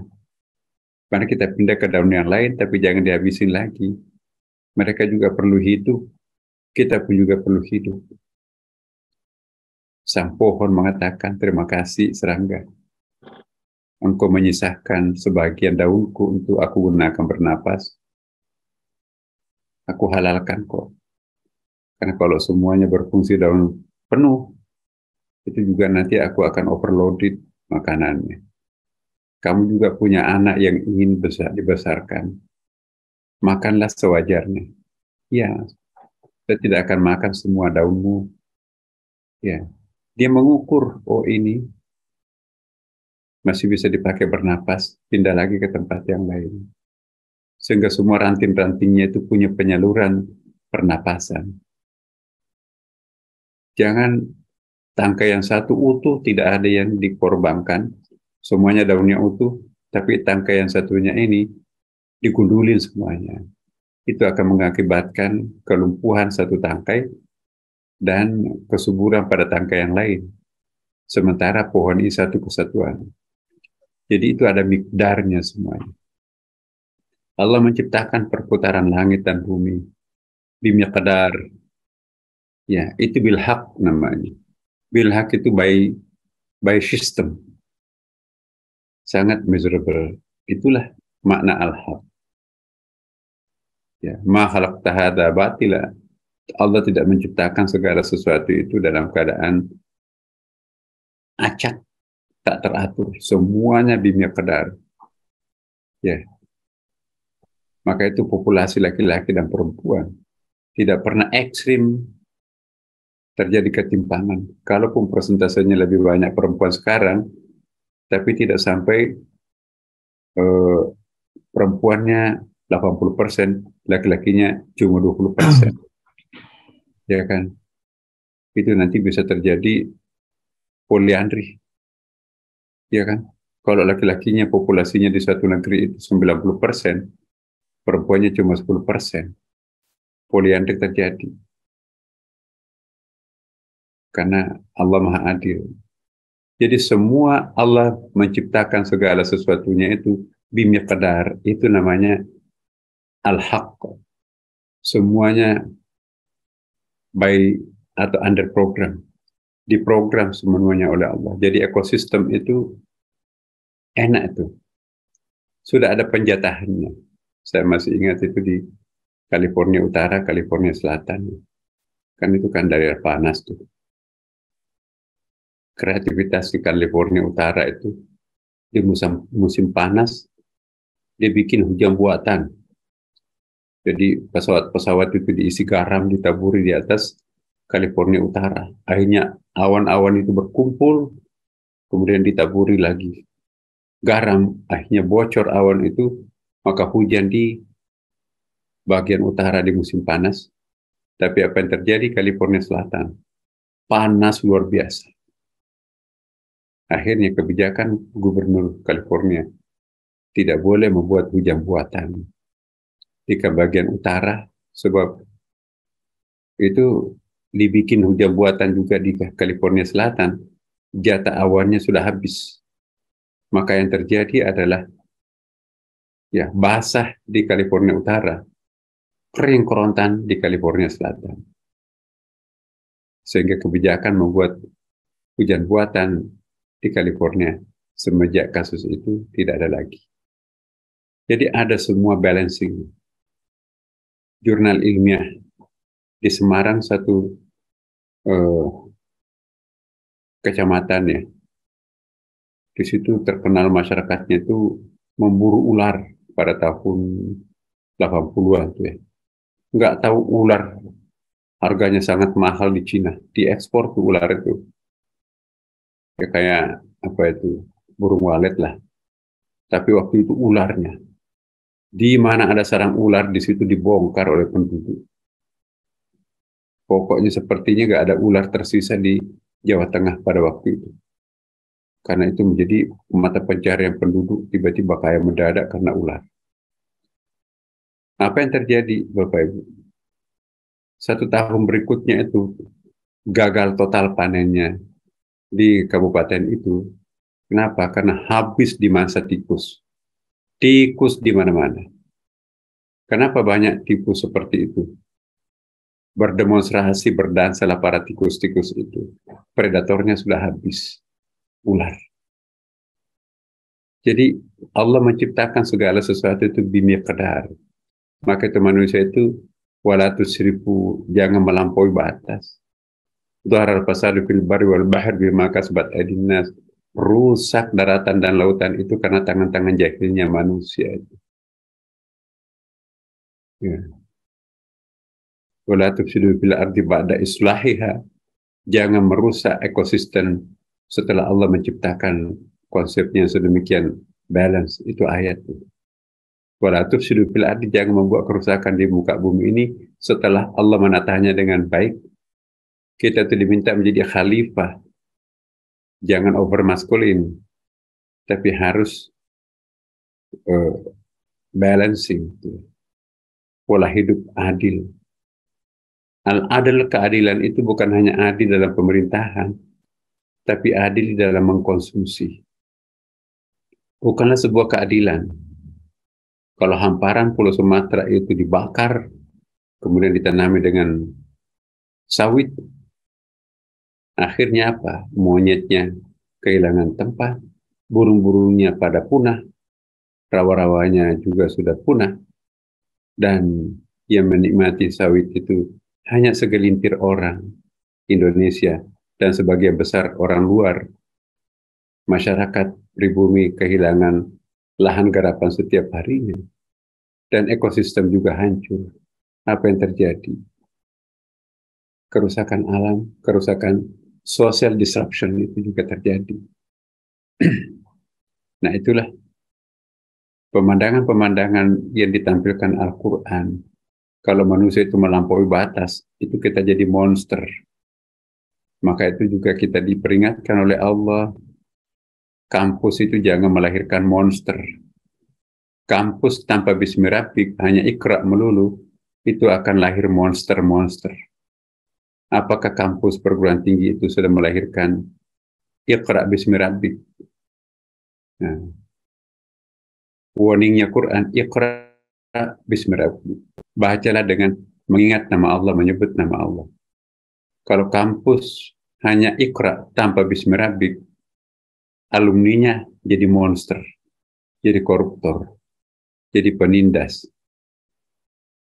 mari kita pindah ke daun yang lain, tapi jangan dihabisin lagi. Mereka juga perlu hidup. Kita pun juga perlu hidup. Sang pohon mengatakan, terima kasih serangga. Engkau menyisahkan sebagian daunku untuk aku gunakan bernapas. Aku halalkan kok. Karena kalau semuanya berfungsi daun penuh, itu juga nanti aku akan overloaded makanannya. Kamu juga punya anak yang ingin dibesarkan. Makanlah sewajarnya. Ya, saya tidak akan makan semua daunmu. Ya, dia mengukur, oh ini masih bisa dipakai bernapas, pindah lagi ke tempat yang lain. Sehingga semua ranting-rantingnya itu punya penyaluran pernapasan. Jangan tangkai yang satu utuh, tidak ada yang dikorbankan. Semuanya daunnya utuh, tapi tangkai yang satunya ini digundulin semuanya. Itu akan mengakibatkan kelumpuhan satu tangkai dan kesuburan pada tangkai yang lain. Sementara pohon ini satu kesatuan. Jadi itu ada miqdarnya semuanya. Allah menciptakan perputaran langit dan bumi. Bimiqdar. Ya, itu bil haq namanya. Bil haq itu by system. Sangat miserable. Itulah makna al-haq. Ya, ma khalaqta hadza batila. Allah tidak menciptakan segala sesuatu itu dalam keadaan acak, tak teratur. Semuanya bimiqdar. Ya. Maka itu populasi laki-laki dan perempuan tidak pernah ekstrim terjadi ketimpangan. Kalaupun persentasenya lebih banyak perempuan sekarang, tapi tidak sampai perempuannya 80%, laki-lakinya cuma 20%. Ya kan? Itu nanti bisa terjadi poliandri. Ya kan? Kalau laki-lakinya populasinya di satu negeri itu 90%, perempuannya cuma 10%. Poliandri terjadi. Karena Allah Maha Adil. Jadi semua Allah menciptakan segala sesuatunya itu bimiqdar, itu namanya al-haq. Semuanya by atau under program. diprogram semuanya oleh Allah. Jadi ekosistem itu enak itu. Sudah ada penjatahannya. Saya masih ingat itu di California Utara, California Selatan. Kan itu kan daerah panas tuh. Kreativitas di California Utara itu di musim panas dia bikin hujan buatan. Jadi pesawat-pesawat itu diisi garam, ditaburi di atas California Utara. Akhirnya awan-awan itu berkumpul, kemudian ditaburi lagi garam. Akhirnya bocor awan itu, maka hujan di bagian utara di musim panas. Tapi apa yang terjadi California Selatan? Panas luar biasa. Akhirnya kebijakan gubernur California tidak boleh membuat hujan buatan di bagian utara, sebab itu dibikin hujan buatan juga di California Selatan, jatah awannya sudah habis. Maka yang terjadi adalah ya basah di California Utara, kering kerontan di California Selatan. Sehingga kebijakan membuat hujan buatan di California semenjak kasus itu tidak ada lagi. Jadi ada semua balancing. Jurnal ilmiah di Semarang satu kecamatan ya. Di situ terkenal masyarakatnya itu memburu ular pada tahun 80-an tuh ya. Nggak tahu ular harganya sangat mahal di Cina, diekspor tuh ular itu. Ya kayak apa itu, burung walet lah. Tapi waktu itu ularnya, di mana ada sarang ular di situ dibongkar oleh penduduk. Pokoknya sepertinya nggak ada ular tersisa di Jawa Tengah pada waktu itu. Karena itu menjadi mata pencarian penduduk, tiba-tiba kaya mendadak karena ular. Apa yang terjadi, Bapak Ibu? 1 tahun berikutnya itu gagal total panennya di kabupaten itu. Kenapa? Karena habis di masa tikus. Tikus di mana-mana. Kenapa banyak tikus seperti itu? Berdemonstrasi, berdansalah para tikus-tikus itu. Predatornya sudah habis. Ular. Jadi Allah menciptakan segala sesuatu itu bimiqdar. Maka itu manusia itu wala tusrifu, jangan melampaui batas. Dhaharal fasadu fil barri wal bahri bima kasabat aydin nas. Rusak daratan dan lautan itu karena tangan-tangan jahilnya manusia itu. Ya. Wala tufsidu fil ardi ba'da islahiha. Jangan merusak ekosistem setelah Allah menciptakan konsepnya sedemikian balance. Itu ayat. Wala tufsidu fil ardi, jangan membuat kerusakan di muka bumi ini setelah Allah menatanya dengan baik. Kita itu diminta menjadi khalifah. Jangan over maskulin, tapi harus balancing. Pola hidup adil. Al-adil, keadilan itu bukan hanya adil dalam pemerintahan, tapi adil dalam mengkonsumsi. Bukanlah sebuah keadilan. Kalau hamparan Pulau Sumatera itu dibakar, kemudian ditanami dengan sawit, akhirnya apa? Monyetnya kehilangan tempat, burung-burungnya pada punah, rawa-rawanya juga sudah punah, dan yang menikmati sawit itu hanya segelintir orang Indonesia dan sebagian besar orang luar. Masyarakat pribumi kehilangan lahan garapan setiap harinya, dan ekosistem juga hancur. Apa yang terjadi? Kerusakan alam, kerusakan social disruption itu juga terjadi. Nah, itulah pemandangan-pemandangan yang ditampilkan Al-Quran. Kalau manusia itu melampaui batas, itu kita jadi monster. Maka itu juga kita diperingatkan oleh Allah, kampus itu jangan melahirkan monster. Kampus tanpa bismi rabbik, hanya ikra melulu, itu akan lahir monster-monster. Apakah kampus perguruan tinggi itu sudah melahirkan ikra bismi rabbik? Nah, warningnya Quran, ikra bismi rabbik. Bacalah dengan mengingat nama Allah, menyebut nama Allah. Kalau kampus hanya Iqra tanpa Bismi Rabbik, alumninya jadi monster, jadi koruptor, jadi penindas,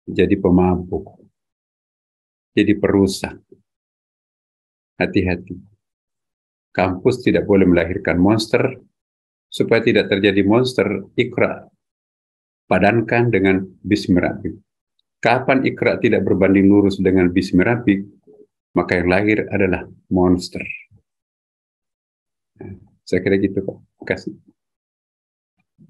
jadi pemabuk, jadi perusak. Hati-hati. Kampus tidak boleh melahirkan monster. Supaya tidak terjadi monster, Iqra padankan dengan Bismi Rabbik. Kapan Iqra tidak berbanding lurus dengan Bismi Rabbik, maka yang lahir adalah monster. Saya kira gitu, Pak. Terima kasih.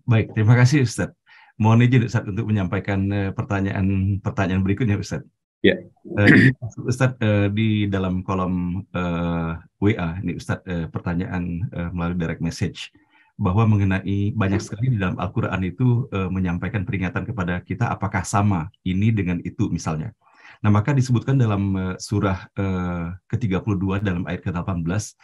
Baik, terima kasih Ustadz. Mohon izin Ustadz untuk menyampaikan pertanyaan berikutnya Ustadz. Ya. Ini Ustadz di dalam kolom WA, ini Ustadz pertanyaan melalui direct message, bahwa mengenai banyak sekali di dalam Al-Quran itu menyampaikan peringatan kepada kita apakah sama ini dengan itu misalnya. Nah maka disebutkan dalam surah ke-32 dalam ayat ke-18,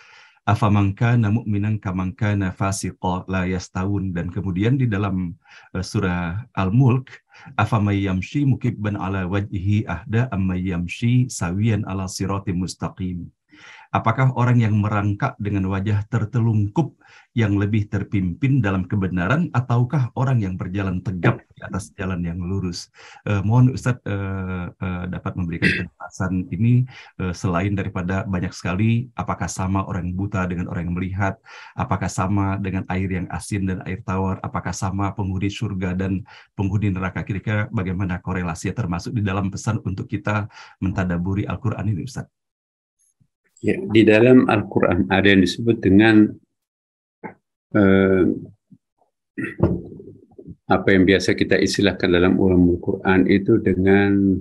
afaman kana mu'minan kaman kana fasiqa la yastawun, dan kemudian di dalam surah Al-Mulk, afamay yamshi mukibban ala wajhihi ahda ammay yamshi sawiyan ala siratim mustaqim. Apakah orang yang merangkak dengan wajah tertelungkup yang lebih terpimpin dalam kebenaran, ataukah orang yang berjalan tegap di atas jalan yang lurus? Mohon Ustadz dapat memberikan penjelasan ini selain daripada banyak sekali, apakah sama orang yang buta dengan orang yang melihat, apakah sama dengan air yang asin dan air tawar, apakah sama penghuni surga dan penghuni neraka, kira-kira bagaimana korelasinya termasuk di dalam pesan untuk kita mentadaburi Al-Quran ini Ustadz? Ya, di dalam Al-Quran ada yang disebut dengan apa yang biasa kita istilahkan dalam ulumul Quran itu dengan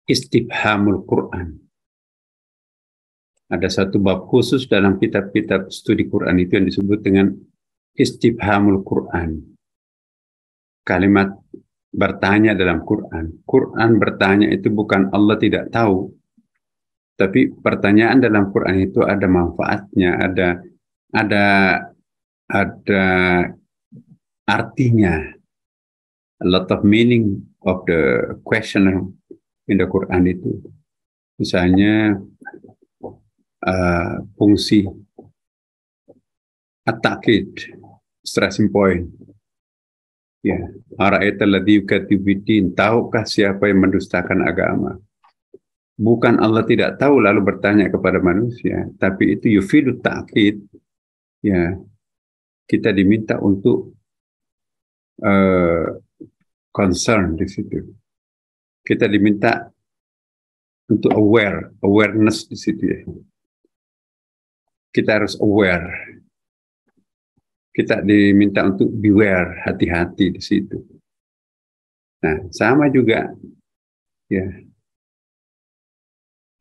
istifhamul Quran. Ada satu bab khusus dalam kitab-kitab studi Quran itu yang disebut dengan istifhamul Quran. Kalimat bertanya dalam Quran. Quran bertanya itu bukan Allah tidak tahu, tapi pertanyaan dalam Quran itu ada manfaatnya, ada artinya. A lot of meaning of the question in the Quran itu. Misalnya fungsi at-ta'kid, stressing point. Ya, ara'aital ladzi yukadzibu bid-din, tahukah siapa yang mendustakan agama? Bukan Allah tidak tahu lalu bertanya kepada manusia, tapi itu yufidut ta'kid. Ya, kita diminta untuk concern di situ. Kita diminta untuk awareness di situ ya. Kita harus aware. Kita diminta untuk beware, hati-hati di situ. Nah, sama juga ya.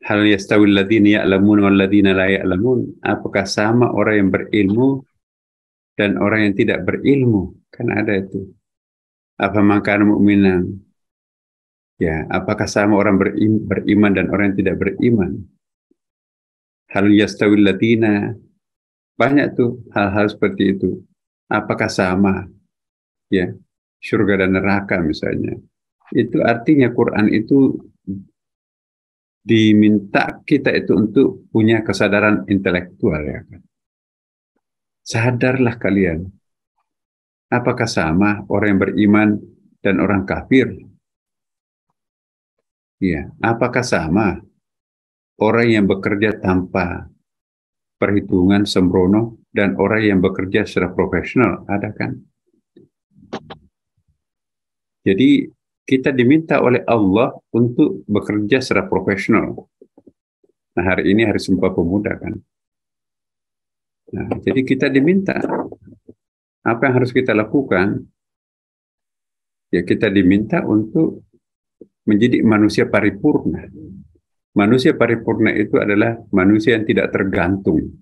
Hal yastawil ladzina ya'lamun wal ladzina la ya'lamun? Apakah sama orang yang berilmu dan orang yang tidak berilmu? Kan ada itu. Apa makan mukminan? Ya, apakah sama orang beriman dan orang yang tidak beriman? Hal yastawil ladzina? Banyak tuh hal-hal seperti itu. Apakah sama? Ya, surga dan neraka misalnya. Itu artinya Quran itu diminta kita itu untuk punya kesadaran intelektual ya kan. Sadarlah kalian. Apakah sama orang yang beriman dan orang kafir? Ya, apakah sama orang yang bekerja tanpa perhitungan sembrono dan orang yang bekerja secara profesional? Ada kan? Jadi kita diminta oleh Allah untuk bekerja secara profesional. Nah, hari ini hari Sumpah Pemuda kan. Nah, jadi kita diminta apa yang harus kita lakukan? Ya, kita diminta untuk menjadi manusia paripurna. Manusia paripurna itu adalah manusia yang tidak tergantung.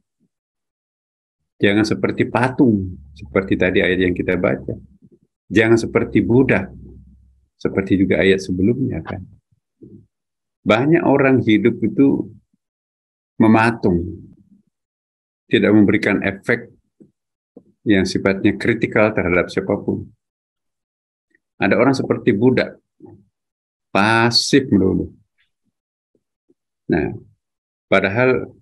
Jangan seperti patung, seperti tadi ayat yang kita baca. Jangan seperti budak, seperti juga ayat sebelumnya kan. Banyak orang hidup itu mematung, tidak memberikan efek yang sifatnya kritikal terhadap siapapun. Ada orang seperti budak, pasif melulu. Nah, padahal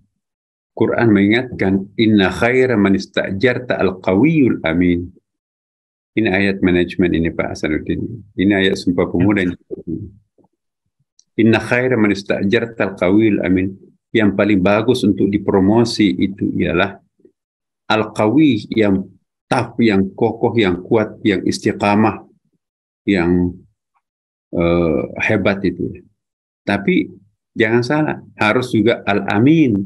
Quran mengingatkan, inna khaira man ista'jarta al-qawiyul amin. Ini ayat manajemen ini Pak Hasanuddin. Ini ayat Sumpah Pemuda. Inna khaira man ista'jarta al-qawiyul amin. Yang paling bagus untuk dipromosi itu ialah al-qawi, yang tough, yang kokoh, yang kuat, yang istiqamah, yang hebat itu. Tapi jangan salah, harus juga al-amin.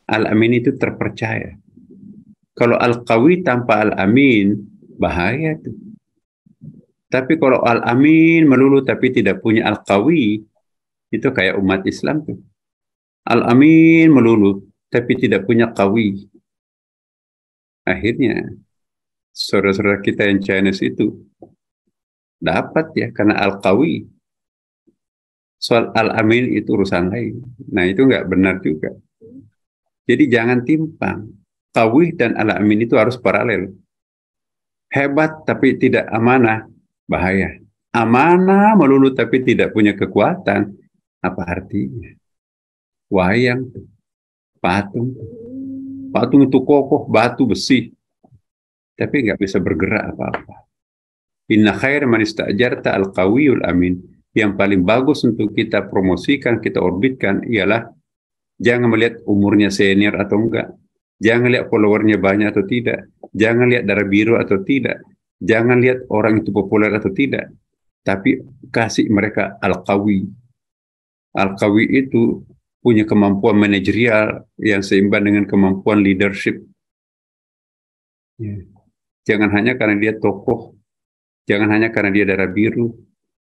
Al-amin itu terpercaya. Kalau al-qawi tanpa al-amin, bahaya tuh. Tapi kalau al-amin melulu tapi tidak punya al-qawi, itu kayak umat Islam tuh. Al-amin melulu tapi tidak punya qawi. Akhirnya saudara-saudara kita yang Chinese itu dapat ya karena al-qawi. Soal al-amin itu urusan lain. Nah itu nggak benar juga. Jadi jangan timpang. Qawi dan al-amin itu harus paralel. Hebat tapi tidak amanah, bahaya. Amanah melulu tapi tidak punya kekuatan, apa artinya? Wayang, patung. Patung itu kokoh, batu, besi. Tapi nggak bisa bergerak apa-apa. Inna khair man ista'jarta al-qawiyul amin. Yang paling bagus untuk kita promosikan, kita orbitkan ialah jangan melihat umurnya senior atau enggak. Jangan lihat followernya banyak atau tidak. Jangan lihat darah biru atau tidak. Jangan lihat orang itu populer atau tidak. Tapi kasih mereka al-qawi. Al-qawi itu punya kemampuan manajerial yang seimbang dengan kemampuan leadership. Ya. Jangan hanya karena dia tokoh. Jangan hanya karena dia darah biru.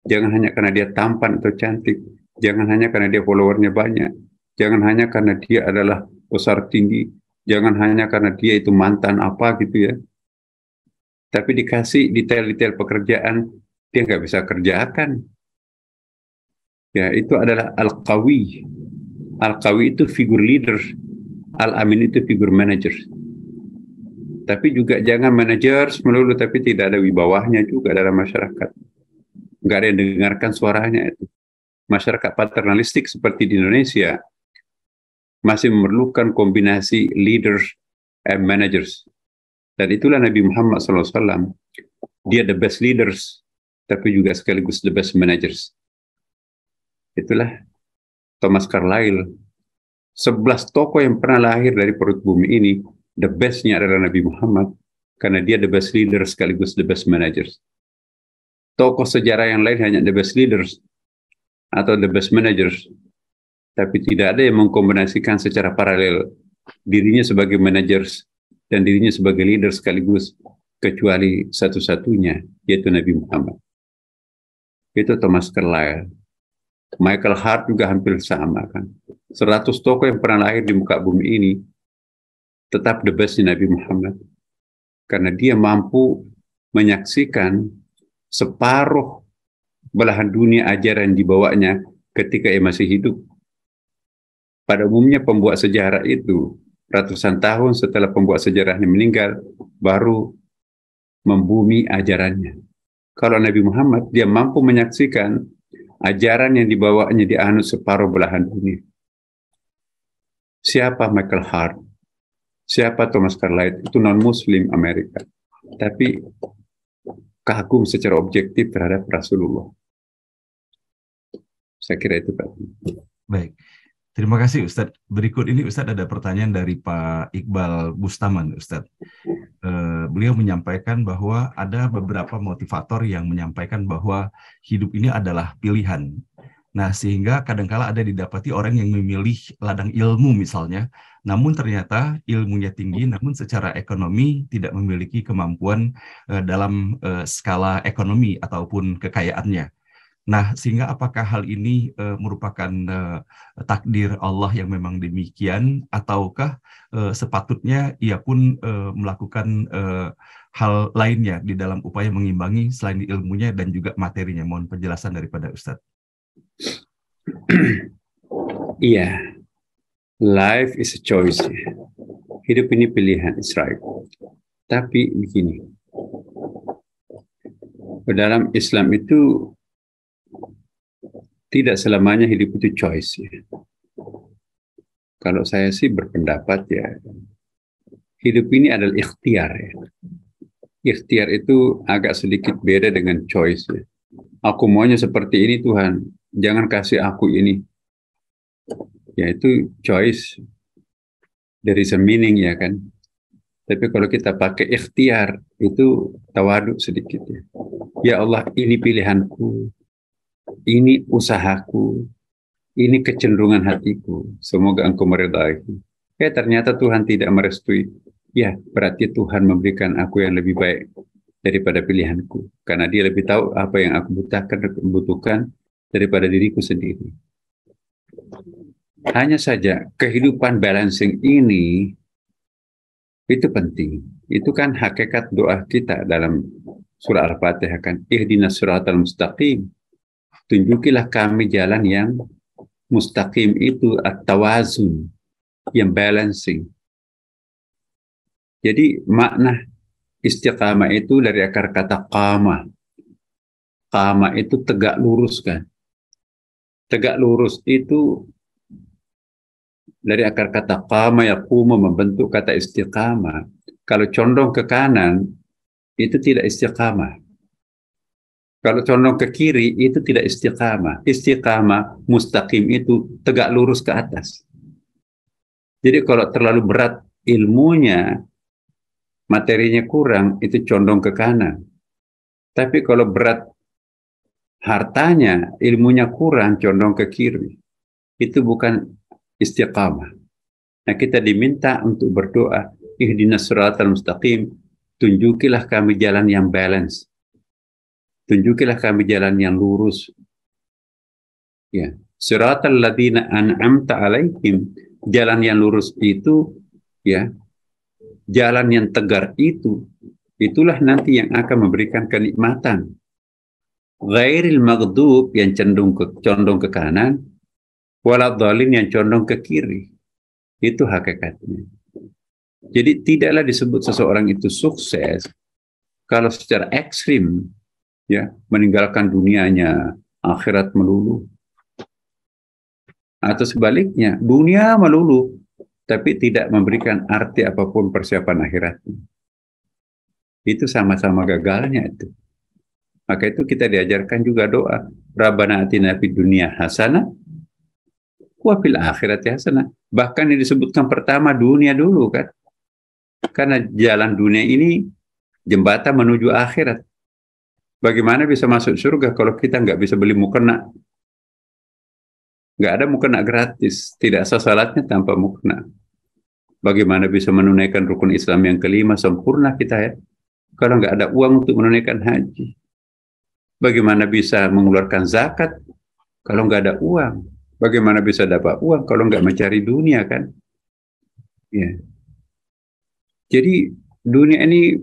Jangan hanya karena dia tampan atau cantik. Jangan hanya karena dia followernya banyak. Jangan hanya karena dia adalah besar tinggi. Jangan hanya karena dia itu mantan apa gitu ya. Tapi dikasih detail-detail pekerjaan, dia nggak bisa kerjakan. Ya, itu adalah al-qawi. Al-qawi itu figur leader. Al-amin itu figur manager. Tapi juga jangan manajer melulu tapi tidak ada wibawahnya juga dalam masyarakat. Nggak ada yang dengarkan suaranya itu. Masyarakat paternalistik seperti di Indonesia masih memerlukan kombinasi leaders and managers. Dan itulah Nabi Muhammad SAW. Dia the best leaders, tapi juga sekaligus the best managers. Itulah Thomas Carlyle. 11 tokoh yang pernah lahir dari perut bumi ini, the bestnya adalah Nabi Muhammad, karena dia the best leader sekaligus the best managers. Tokoh sejarah yang lain hanya the best leaders atau the best managers, tapi tidak ada yang mengkombinasikan secara paralel dirinya sebagai managers dan dirinya sebagai leader sekaligus, kecuali satu-satunya, yaitu Nabi Muhammad. Itu Thomas Carlyle. Michael Hart juga hampir sama kan. 100 tokoh yang pernah lahir di muka bumi ini tetap the best di Nabi Muhammad. Karena dia mampu menyaksikan separuh belahan dunia ajaran dibawanya ketika ia masih hidup. Pada umumnya pembuat sejarah itu ratusan tahun setelah pembuat sejarahnya meninggal baru membumi ajarannya. Kalau Nabi Muhammad, dia mampu menyaksikan ajaran yang dibawanya dianut separuh belahan dunia. Siapa Michael Hart? Siapa Thomas Carlyle? Itu non-Muslim Amerika. Tapi kagum secara objektif terhadap Rasulullah. Saya kira itu Pak. Baik. Terima kasih Ustadz. Berikut ini Ustadz ada pertanyaan dari Pak Iqbal Bustaman Ustadz. Beliau menyampaikan bahwa ada beberapa motivator yang menyampaikan bahwa hidup ini adalah pilihan. Nah, sehingga kadangkala ada didapati orang yang memilih ladang ilmu misalnya, namun ternyata ilmunya tinggi, namun secara ekonomi tidak memiliki kemampuan dalam skala ekonomi ataupun kekayaannya. Nah, sehingga apakah hal ini merupakan takdir Allah yang memang demikian, ataukah sepatutnya ia pun melakukan hal lainnya di dalam upaya mengimbangi selain ilmunya dan juga materinya? Mohon penjelasan daripada Ustadz. Iya, life is a choice. Hidup ini pilihan, is right. Tapi begini, dalam Islam itu tidak selamanya hidup itu choice. Kalau saya sih berpendapat ya, hidup ini adalah ikhtiar ya. Ikhtiar itu agak sedikit beda dengan choice ya. Aku maunya seperti ini Tuhan, jangan kasih aku ini. Ya itu choice, there is a meaning ya kan. Tapi kalau kita pakai ikhtiar, itu tawaduk sedikit ya. Ya Allah, ini pilihanku, ini usahaku, ini kecenderungan hatiku. Semoga Engkau meridai. Ya ternyata Tuhan tidak merestui. Ya berarti Tuhan memberikan aku yang lebih baik daripada pilihanku. Karena Dia lebih tahu apa yang aku butuhkan daripada diriku sendiri. Hanya saja kehidupan balancing ini itu penting. Itu kan hakikat doa kita dalam surah Al-Fatihah kan. Ihdinas siratal mustaqim. Tunjukilah kami jalan yang mustaqim itu at-tawazun, yang balancing. Jadi makna istiqamah itu dari akar kata qama. Qama itu tegak lurus kan. Tegak lurus itu dari akar kata qama yaqumu membentuk kata istiqamah. Kalau condong ke kanan itu tidak istiqamah. Kalau condong ke kiri itu tidak istiqamah. Istiqamah mustaqim itu tegak lurus ke atas. Jadi kalau terlalu berat ilmunya, materinya kurang, itu condong ke kanan. Tapi kalau berat hartanya, ilmunya kurang, condong ke kiri. Itu bukan istiqamah. Nah, kita diminta untuk berdoa, ihdinas siratal mustaqim, tunjukilah kami jalan yang balance. Tunjukilah kami jalan yang lurus. Ya, siratal ladzina an'amta alaihim, jalan yang lurus itu ya, jalan yang tegar itu, itulah nanti yang akan memberikan kenikmatan. Ghairil maghdub yang condong ke kanan, waladhdallin yang condong ke kiri. Itu hakikatnya. Jadi tidaklah disebut seseorang itu sukses kalau secara ekstrim ya, meninggalkan dunianya, akhirat melulu. Atau sebaliknya, dunia melulu tapi tidak memberikan arti apapun persiapan akhiratnya. Itu sama-sama gagalnya itu. Maka itu kita diajarkan juga doa, Rabbana atina fid dunya hasanah wa fil akhirati hasanah. Bahkan yang disebutkan pertama dunia dulu kan. Karena jalan dunia ini jembatan menuju akhirat. Bagaimana bisa masuk surga kalau kita nggak bisa beli mukena? Nggak ada mukena gratis, tidak sah salatnya tanpa mukena. Bagaimana bisa menunaikan rukun Islam yang kelima sempurna kita ya, kalau nggak ada uang untuk menunaikan haji? Bagaimana bisa mengeluarkan zakat kalau nggak ada uang? Bagaimana bisa dapat uang kalau nggak mencari dunia kan? Ya. Jadi dunia ini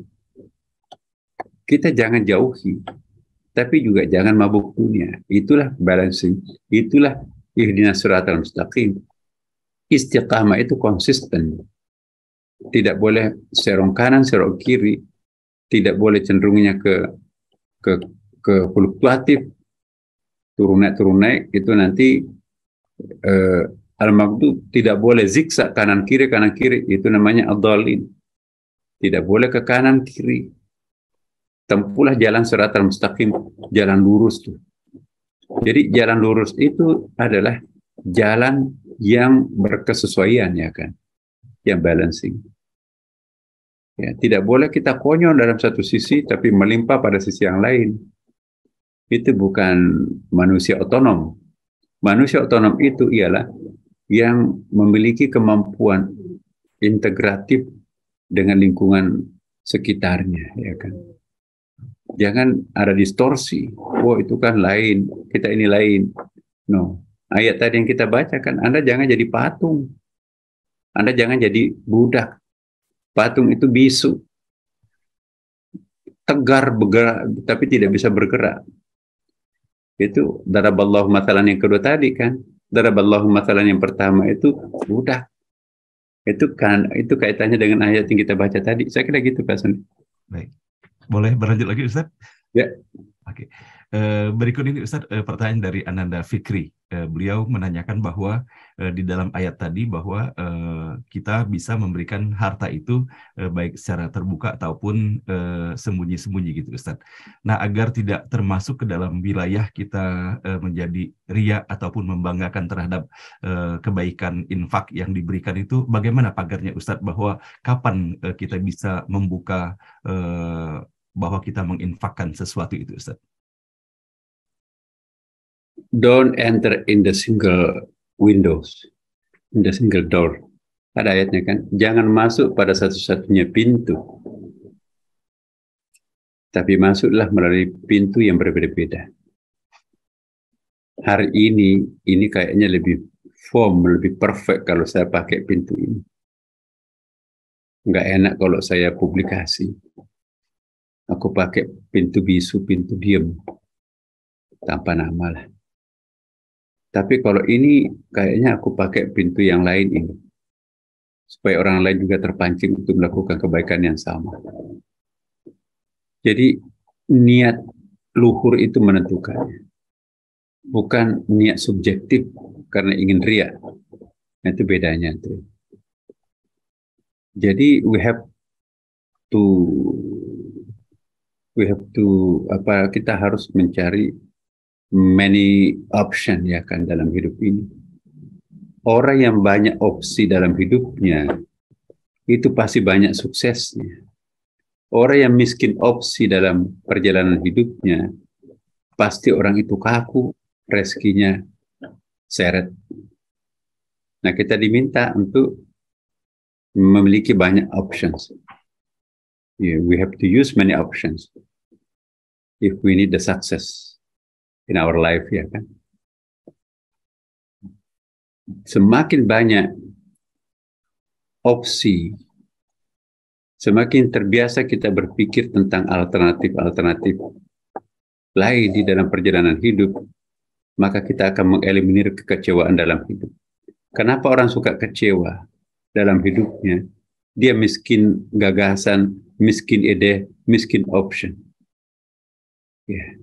kita jangan jauhi, tapi juga jangan mabuk dunia. Itulah balancing, itulah ihdinas siratal mustaqim. Istiqamah itu konsisten. Tidak boleh serong kanan, serong kiri. Tidak boleh cenderungnya ke fluktuatif. Turun naik itu nanti al-maghdub. Tidak boleh zigzag kanan kiri itu namanya ad-dallin. Tidak boleh ke kanan kiri. Tempuhlah jalan siratal mustaqim, jalan lurus tuh. Jadi jalan lurus itu adalah jalan yang berkesesuaian ya kan, yang balancing. Ya, tidak boleh kita konyol dalam satu sisi tapi melimpah pada sisi yang lain. Itu bukan manusia otonom. Manusia otonom itu ialah yang memiliki kemampuan integratif dengan lingkungan sekitarnya ya kan. Jangan ada distorsi. Oh itu kan lain, kita ini lain. No. Ayat tadi yang kita bacakan, Anda jangan jadi patung. Anda jangan jadi budak. Patung itu bisu. Tegar bergerak, tapi tidak bisa bergerak. Itu daraballahu mathalan yang kedua tadi kan. Daraballahu mathalan yang pertama itu budak. Itu kaitannya dengan ayat yang kita baca tadi. Saya kira gitu Pak Sandi. Baik. Boleh berlanjut lagi Ustaz? Ya. Oke. Berikut ini Ustaz, pertanyaan dari Ananda Fikri. beliau menanyakan bahwa di dalam ayat tadi bahwa kita bisa memberikan harta itu baik secara terbuka ataupun sembunyi-sembunyi gitu Ustadz. Nah, agar tidak termasuk ke dalam wilayah kita menjadi riya ataupun membanggakan terhadap kebaikan infak yang diberikan itu, bagaimana pagarnya Ustadz, bahwa kapan kita bisa membuka bahwa kita menginfakkan sesuatu itu Ustadz? Don't enter in the single windows, in the single door. Ada ayatnya kan, jangan masuk pada satu-satunya pintu, tapi masuklah melalui pintu yang berbeda-beda. Hari ini kayaknya lebih form, lebih perfect kalau saya pakai pintu ini. Nggak enak kalau saya publikasi. Aku pakai pintu bisu, pintu diam, tanpa nama lah. Tapi kalau ini kayaknya aku pakai pintu yang lain ini, supaya orang lain juga terpancing untuk melakukan kebaikan yang sama. Jadi niat luhur itu menentukan, bukan niat subjektif karena ingin riya. Itu bedanya tuh. Jadi we have to kita harus mencari many option ya kan dalam hidup ini. Orang yang banyak opsi dalam hidupnya itu pasti banyak suksesnya. Orang yang miskin opsi dalam perjalanan hidupnya pasti orang itu kaku, rezekinya seret. Nah, kita diminta untuk memiliki banyak options. Yeah, we have to use many options if we need the success in our life, ya kan? Semakin banyak opsi, semakin terbiasa kita berpikir tentang alternatif-alternatif lain di dalam perjalanan hidup, maka kita akan mengeliminir kekecewaan dalam hidup. Kenapa orang suka kecewa dalam hidupnya? Dia miskin gagasan, miskin ide, miskin option. Yeah.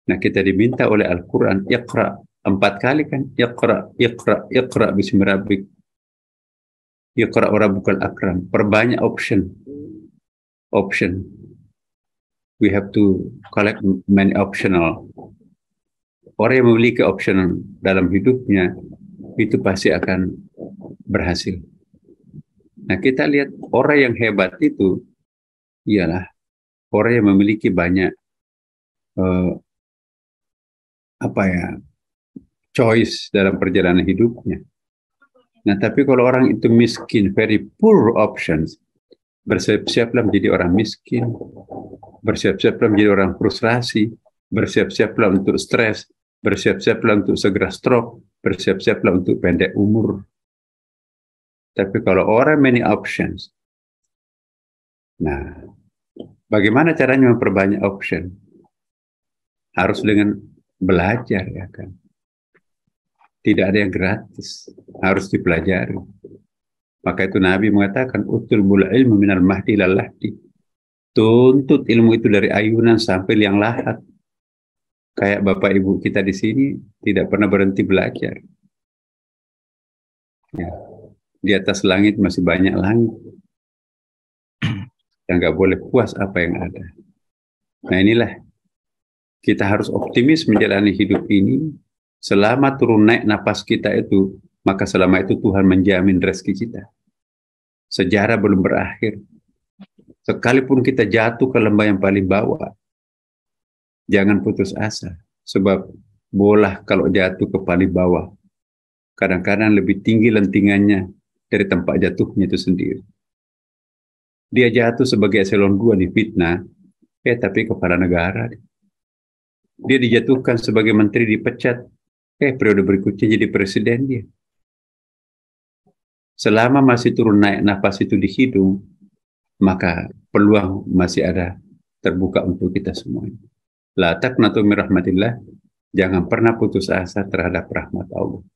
Nah, kita diminta oleh Al-Quran, Iqra, 4 kali kan, Iqra, Iqra, Iqra, bismi rabbik. Iqra rabbukal akram. Perbanyak option. We have to collect many optional. Orang yang memiliki optional dalam hidupnya, itu pasti akan berhasil. Nah, kita lihat orang yang hebat itu, ialah orang yang memiliki banyak choice dalam perjalanan hidupnya. Nah, tapi kalau orang itu miskin, very poor options, bersiap-siaplah menjadi orang miskin, bersiap-siaplah menjadi orang frustrasi, bersiap-siaplah untuk stres, bersiap-siaplah untuk segera stroke, bersiap-siaplah untuk pendek umur. Tapi kalau orang many options, nah, bagaimana caranya memperbanyak option? Harus dengan belajar, ya kan? Tidak ada yang gratis, harus dipelajari. Maka itu Nabi mengatakan, "Utlubul ilmu minal mahdi ilal lahdi." Tuntut ilmu itu dari ayunan sampai liang lahat. Kayak Bapak Ibu kita di sini tidak pernah berhenti belajar. Ya. Di atas langit masih banyak langit. Yang nggak boleh puas apa yang ada. Nah, inilah kita harus optimis menjalani hidup ini. Selama turun naik napas kita itu, maka selama itu Tuhan menjamin rezeki kita. Sejarah belum berakhir. Sekalipun kita jatuh ke lembah yang paling bawah, jangan putus asa. Sebab bola kalau jatuh ke paling bawah, kadang-kadang lebih tinggi lentingannya dari tempat jatuhnya itu sendiri. Dia jatuh sebagai eselon 2 di fitnah, tapi kepala negara. Dia dijatuhkan sebagai menteri, dipecat, periode berikutnya jadi presiden dia. Selama masih turun naik nafas itu di hidung, maka peluang masih ada terbuka untuk kita semuanya. La taqnatu min rahmatillah, jangan pernah putus asa terhadap rahmat Allah.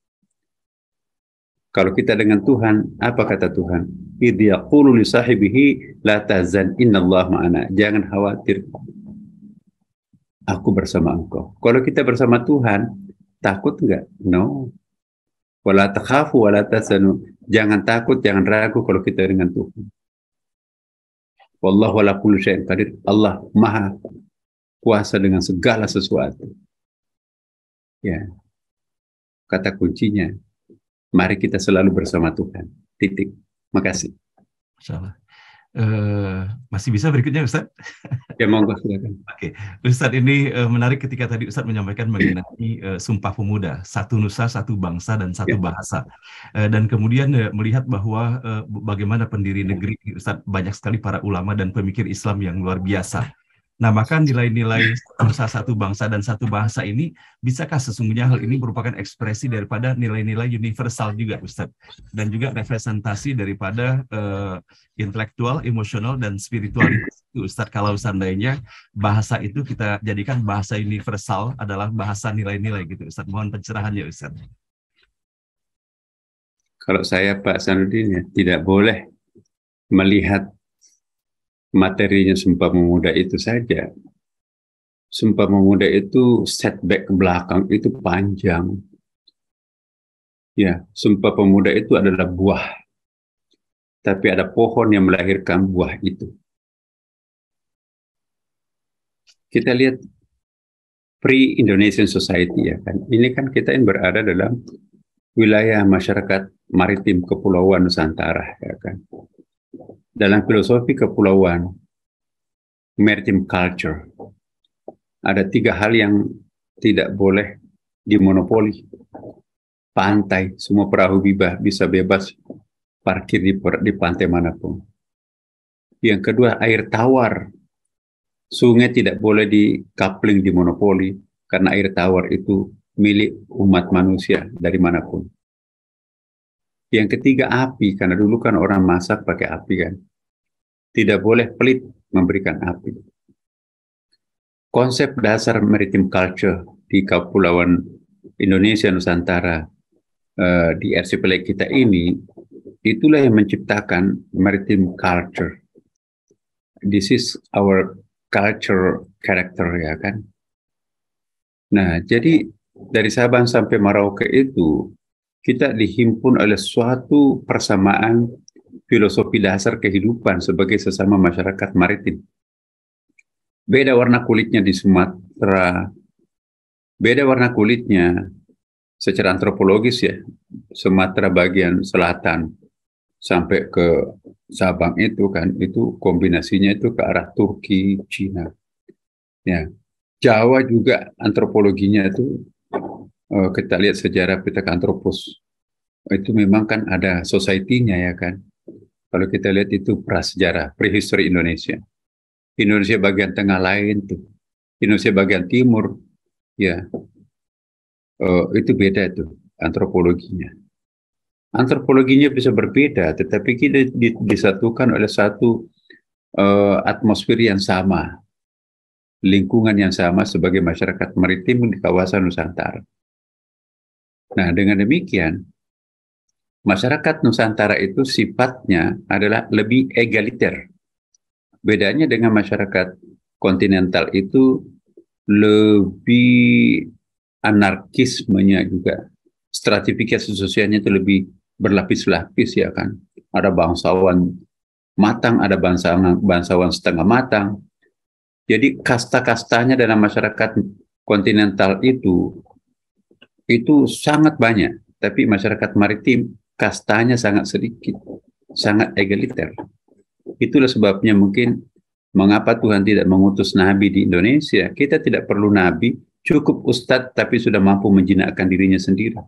Kalau kita dengan Tuhan, apa kata Tuhan? Idh yaqulu li sahibihi la tahzan innallaha ma'ana. Jangan khawatir. aku bersama engkau. Kalau kita bersama Tuhan, takut enggak? No. Wala takhafu wala tasanu. Jangan takut, jangan ragu kalau kita dengan Tuhan. Wallahu ala kulli syai'in qadir. Allah Maha kuasa dengan segala sesuatu. Ya, kata kuncinya, mari kita selalu bersama Tuhan. Titik. Makasih. Masyaallah. Masih bisa berikutnya, Ustaz? Ya, monggo silakan. Oke, Ustadz, ini menarik ketika tadi Ustadz menyampaikan mengenai Sumpah Pemuda, satu nusa, satu bangsa, dan satu bahasa. Dan kemudian melihat bahwa bagaimana pendiri negeri, Ustadz, banyak sekali para ulama dan pemikir Islam yang luar biasa. Nah, maka nilai-nilai nusa, satu bangsa, dan satu bahasa ini, bisakah sesungguhnya hal ini merupakan ekspresi daripada nilai-nilai universal juga, Ustadz? Dan juga representasi daripada intelektual, emosional, dan spiritualitas itu, Ustadz, kalau seandainya bahasa itu kita jadikan bahasa universal adalah bahasa nilai-nilai gitu, Ustadz. Mohon pencerahannya, Ustadz. Kalau saya, Pak Sanudin, ya, tidak boleh melihat materinya Sumpah Pemuda itu saja. Sumpah Pemuda itu setback ke belakang itu panjang. Ya, Sumpah Pemuda itu adalah buah. Tapi ada pohon yang melahirkan buah itu. Kita lihat pre-Indonesian Society, ya kan. Ini kan kita yang berada dalam wilayah masyarakat maritim kepulauan Nusantara, ya kan. Dalam filosofi kepulauan, maritime culture, ada 3 hal yang tidak boleh dimonopoli. Pantai, semua perahu bisa bebas parkir di pantai manapun. Yang kedua, air tawar. Sungai tidak boleh di-coupling, dimonopoli, karena air tawar itu milik umat manusia dari manapun. Yang ketiga, api, karena dulu kan orang masak pakai api kan. Tidak boleh pelit memberikan api. Konsep dasar maritime culture di Kepulauan Indonesia Nusantara, di archipelago kita ini, itulah yang menciptakan maritime culture. This is our culture character, ya kan. Nah, jadi dari Sabang sampai Merauke itu kita dihimpun oleh suatu persamaan filosofi dasar kehidupan sebagai sesama masyarakat maritim. Beda warna kulitnya di Sumatera, beda warna kulitnya secara antropologis, ya. Sumatera bagian selatan sampai ke Sabang itu kan, itu kombinasinya itu ke arah Turki, Cina. Ya. Jawa juga antropologinya itu, kita lihat sejarah Pithecanthropus, itu memang kan ada society-nya, ya kan. Kalau kita lihat itu prasejarah, prehistory Indonesia. Indonesia bagian tengah lain tuh. Indonesia bagian timur, ya. Itu beda tuh antropologinya. Antropologinya bisa berbeda, tetapi kita disatukan oleh satu atmosfer yang sama, lingkungan yang sama sebagai masyarakat maritim di kawasan Nusantara. Nah, dengan demikian, masyarakat Nusantara itu sifatnya adalah lebih egaliter. Bedanya dengan masyarakat kontinental itu lebih anarkismenya juga. Stratifikasi sosialnya itu lebih berlapis-lapis, ya kan. Ada bangsawan matang, ada bangsawan setengah matang. Jadi kasta-kastanya dalam masyarakat kontinental itu sangat banyak. Tapi masyarakat maritim kastanya sangat sedikit, sangat egaliter. Itulah sebabnya mungkin mengapa Tuhan tidak mengutus nabi di Indonesia. Kita tidak perlu nabi, cukup ustadz tapi sudah mampu menjinakkan dirinya sendiri.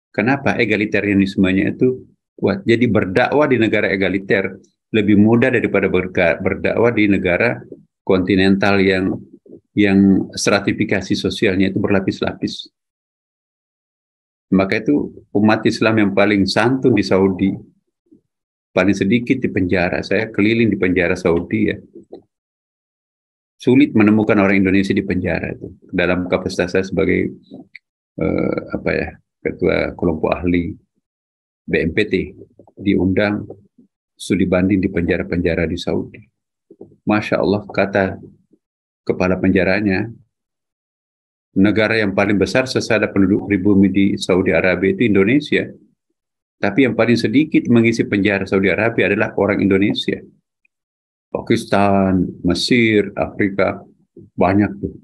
Kenapa? Egalitarianismenya itu kuat. Jadi berdakwah di negara egaliter lebih mudah daripada berdakwah di negara kontinental yang stratifikasi sosialnya itu berlapis-lapis. Maka itu umat Islam yang paling santun di Saudi, paling sedikit di penjara. Saya keliling di penjara Saudi, ya. Sulit menemukan orang Indonesia di penjara itu. Dalam kapasitas saya sebagai ketua kelompok ahli BNPT, diundang studi banding di penjara-penjara di Saudi. Masya Allah, kepala penjaranya. Negara yang paling besar secara penduduk pribumi di Saudi Arabia itu Indonesia. Tapi yang paling sedikit mengisi penjara Saudi Arabia adalah orang Indonesia. Pakistan, Mesir, Afrika, banyak tuh.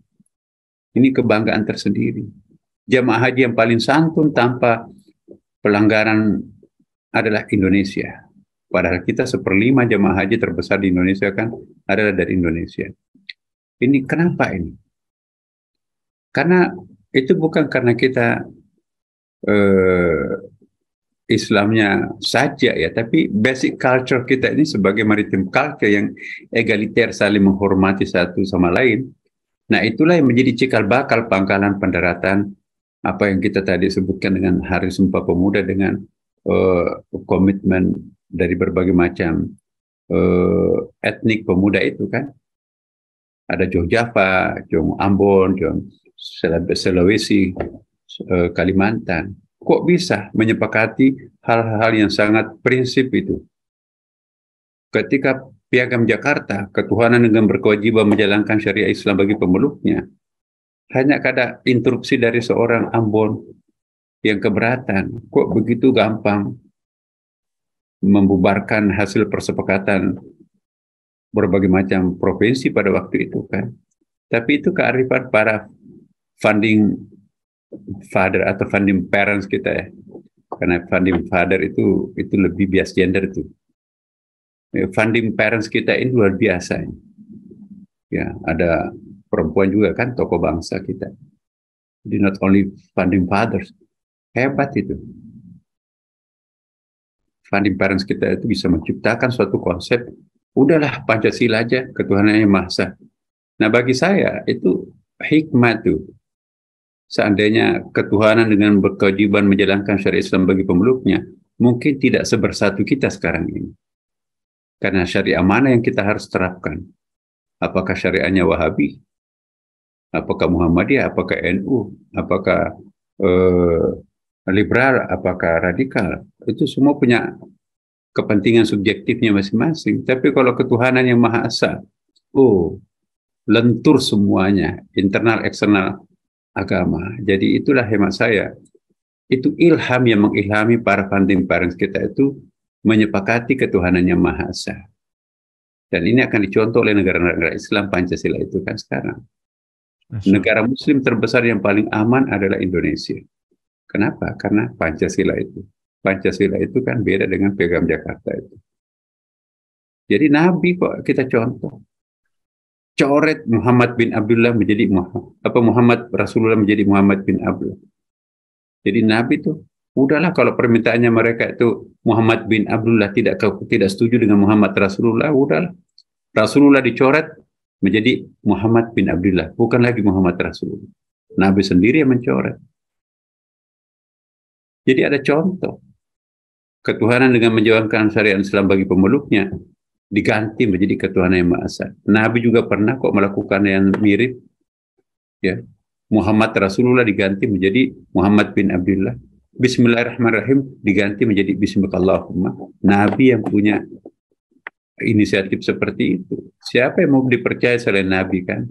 Ini kebanggaan tersendiri. Jamaah haji yang paling santun tanpa pelanggaran adalah Indonesia. Padahal kita 1/5 jamaah haji terbesar di Indonesia kan adalah dari Indonesia. Ini kenapa ini? Karena itu bukan karena kita Islamnya saja ya, tapi basic culture kita ini sebagai maritim culture yang egaliter, saling menghormati satu sama lain. Nah, itulah yang menjadi cikal bakal pangkalan pendaratan apa yang kita tadi sebutkan dengan Hari Sumpah Pemuda, dengan komitmen dari berbagai macam etnik pemuda itu kan. Ada Jong Java, Jong Ambon, Jong Sulawesi, Kalimantan. Kok bisa menyepakati hal-hal yang sangat prinsip itu? Ketika Piagam Jakarta, ketuhanan dengan berkewajiban menjalankan syariat Islam bagi pemeluknya, hanya ada instruksi dari seorang Ambon yang keberatan. Kok begitu gampang membubarkan hasil persepakatan berbagai macam provinsi pada waktu itu kan? Tapi itu kearifan para founding father atau founding parents kita ya. Karena founding father itu lebih bias gender itu. Founding parents kita ini luar biasa. Ya, ada perempuan juga kan tokoh bangsa kita. Jadi not only founding fathers, hebat itu. Founding parents kita itu bisa menciptakan suatu konsep, udahlah Pancasila aja, ketuhanan yang Maha Esa. Nah, bagi saya itu hikmah tuh. Seandainya ketuhanan dengan berkewajiban menjalankan syariat Islam bagi pemeluknya, mungkin tidak sebersatu kita sekarang ini. Karena syariat mana yang kita harus terapkan? Apakah syariatnya Wahabi? Apakah Muhammadiyah? Apakah NU? Apakah liberal? Apakah radikal? Itu semua punya kepentingan subjektifnya masing-masing. Tapi kalau ketuhanan yang Maha Esa, lentur semuanya, internal, eksternal agama. Jadi itulah hemat saya. Itu ilham yang mengilhami para founding parents kita itu menyepakati ketuhanan yang Maha Esa. Dan ini akan dicontoh oleh negara-negara Islam Pancasila itu kan sekarang. Negara Muslim terbesar yang paling aman adalah Indonesia. Kenapa? Karena Pancasila itu. Pancasila itu kan beda dengan Piagam Jakarta itu. Jadi Nabi kok kita contoh. Coret Muhammad bin Abdullah menjadi Muhammad Rasulullah menjadi Muhammad bin Abdullah. Jadi Nabi tuh udahlah kalau permintaannya mereka itu Muhammad bin Abdullah tidak setuju dengan Muhammad Rasulullah, udahlah. Rasulullah dicoret menjadi Muhammad bin Abdullah, bukan lagi Muhammad Rasulullah. Nabi sendiri yang mencoret. Jadi ada contoh. Ketuhanan dengan menjalankan syariat Islam bagi pemeluknya diganti menjadi ketuhanan yang Maha Esa. Nabi juga pernah kok melakukan yang mirip. Ya. Muhammad Rasulullah diganti menjadi Muhammad bin Abdullah. Bismillahirrahmanirrahim diganti menjadi Bismillahirrahmanirrahim. Nabi yang punya inisiatif seperti itu. Siapa yang mau dipercaya selain Nabi kan?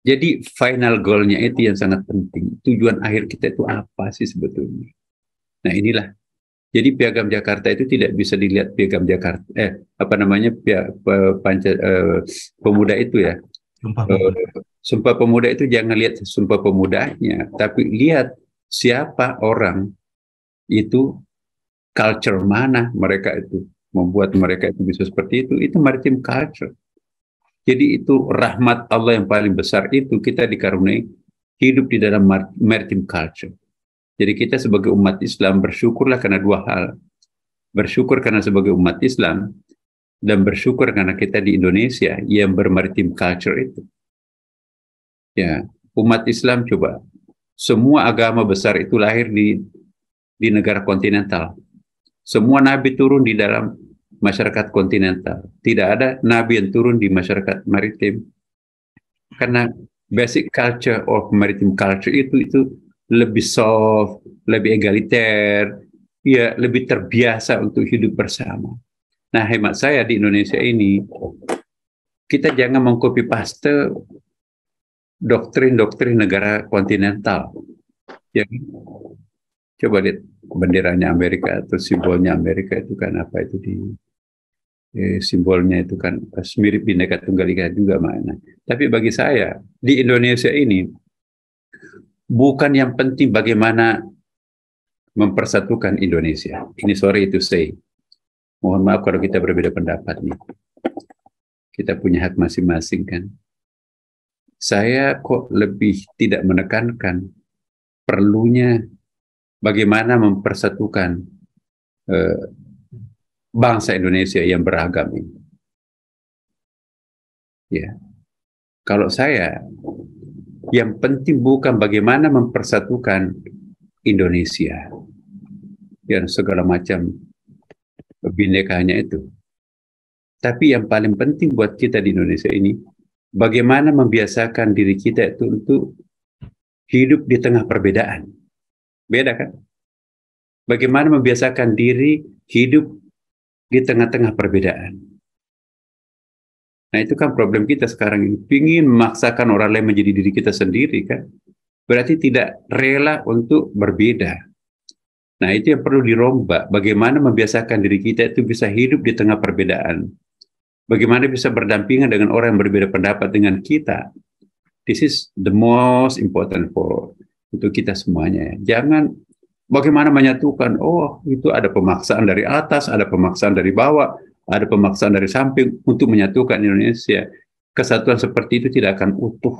Jadi final goalnya itu yang sangat penting. Tujuan akhir kita itu apa sih sebetulnya? Nah inilah. Jadi Piagam Jakarta itu tidak bisa dilihat Piagam Jakarta, pemuda itu ya. Sumpah Pemuda itu jangan lihat Sumpah Pemudanya, tapi lihat siapa orang itu, culture mana mereka itu, membuat mereka itu bisa seperti itu. Itu maritim culture. Jadi itu rahmat Allah yang paling besar itu kita dikaruniai hidup di dalam maritim culture. Jadi kita sebagai umat Islam bersyukurlah karena dua hal. Bersyukur karena sebagai umat Islam dan bersyukur karena kita di Indonesia yang bermaritim culture itu. Ya, umat Islam coba. Semua agama besar itu lahir di negara kontinental. Semua nabi turun di dalam masyarakat kontinental. Tidak ada nabi yang turun di masyarakat maritim. Karena basic culture of maritime culture itu lebih soft, lebih egaliter, ya lebih terbiasa untuk hidup bersama. Nah, hemat saya di Indonesia ini kita jangan mengcopy paste doktrin-doktrin negara kontinental. Ya, coba lihat benderanya Amerika atau simbolnya Amerika itu kan apa itu di simbolnya itu kan mirip Bhinneka Tunggal Ika juga mana. Tapi bagi saya di Indonesia ini bukan yang penting bagaimana mempersatukan Indonesia. Ini sorry to say. Mohon maaf kalau kita berbeda pendapat nih. Kita punya hak masing-masing kan. Saya kok lebih tidak menekankan perlunya bagaimana mempersatukan bangsa Indonesia yang beragam ini. Ya. Kalau saya, yang penting bukan bagaimana mempersatukan Indonesia yang segala macam binekanya itu. Tapi yang paling penting buat kita di Indonesia ini, bagaimana membiasakan diri kita itu untuk hidup di tengah perbedaan. Beda kan? Bagaimana membiasakan diri hidup di tengah-tengah perbedaan. Nah itu kan problem kita sekarang ini. Ingin memaksakan orang lain menjadi diri kita sendiri kan. Berarti tidak rela untuk berbeda. Nah itu yang perlu dirombak. Bagaimana membiasakan diri kita itu bisa hidup di tengah perbedaan. Bagaimana bisa berdampingan dengan orang yang berbeda pendapat dengan kita. This is the most important for untuk kita semuanya. Jangan bagaimana menyatukan, oh itu ada pemaksaan dari atas, ada pemaksaan dari bawah, ada pemaksaan dari samping untuk menyatukan Indonesia. Kesatuan seperti itu tidak akan utuh,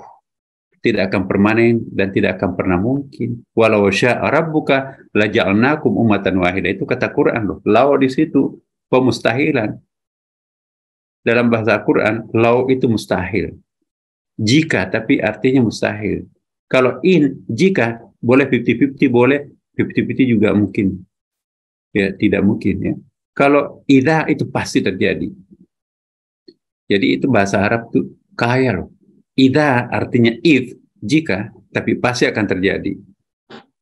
tidak akan permanen, dan tidak akan pernah mungkin. Walau syaa rabbuka laja'alnakum ummatan wahidah. Itu kata Quran loh. Lau di situ pemustahilan. Dalam bahasa Quran, lau itu mustahil. Jika, tapi artinya mustahil. Kalau jika, boleh 50-50, boleh 50-50 juga mungkin. Ya, tidak mungkin ya. Kalau idza itu pasti terjadi. Jadi itu bahasa Arab tuh kaya loh. Idza artinya if, jika, tapi pasti akan terjadi.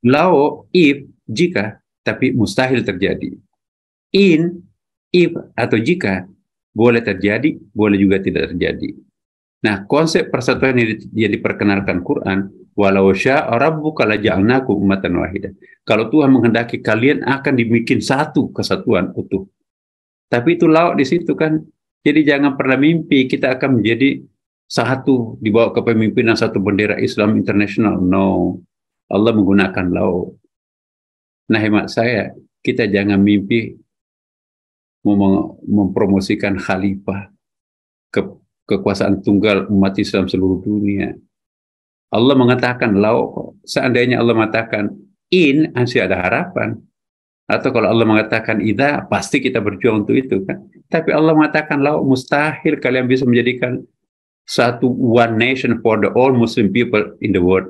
Lau, if, jika, tapi mustahil terjadi. If, atau jika, boleh terjadi, boleh juga tidak terjadi. Nah, konsep persatuan yang diperkenalkan Quran, walau syaa rabbuka laja'alnakum ummatan wahidah. Kalau Tuhan menghendaki kalian akan dibikin satu kesatuan utuh. Tapi itu lauk di situ kan. Jadi jangan pernah mimpi kita akan menjadi satu di bawah kepemimpinan satu bendera Islam internasional. No. Allah menggunakan lauk. Nah, hemat saya, kita jangan mimpi mempromosikan khalifah kekuasaan tunggal umat Islam seluruh dunia. Allah mengatakan lau, seandainya Allah mengatakan masih ada harapan. Atau kalau Allah mengatakan idza, pasti kita berjuang untuk itu kan. Tapi Allah mengatakan lau, mustahil kalian bisa menjadikan satu one nation for the all Muslim people in the world.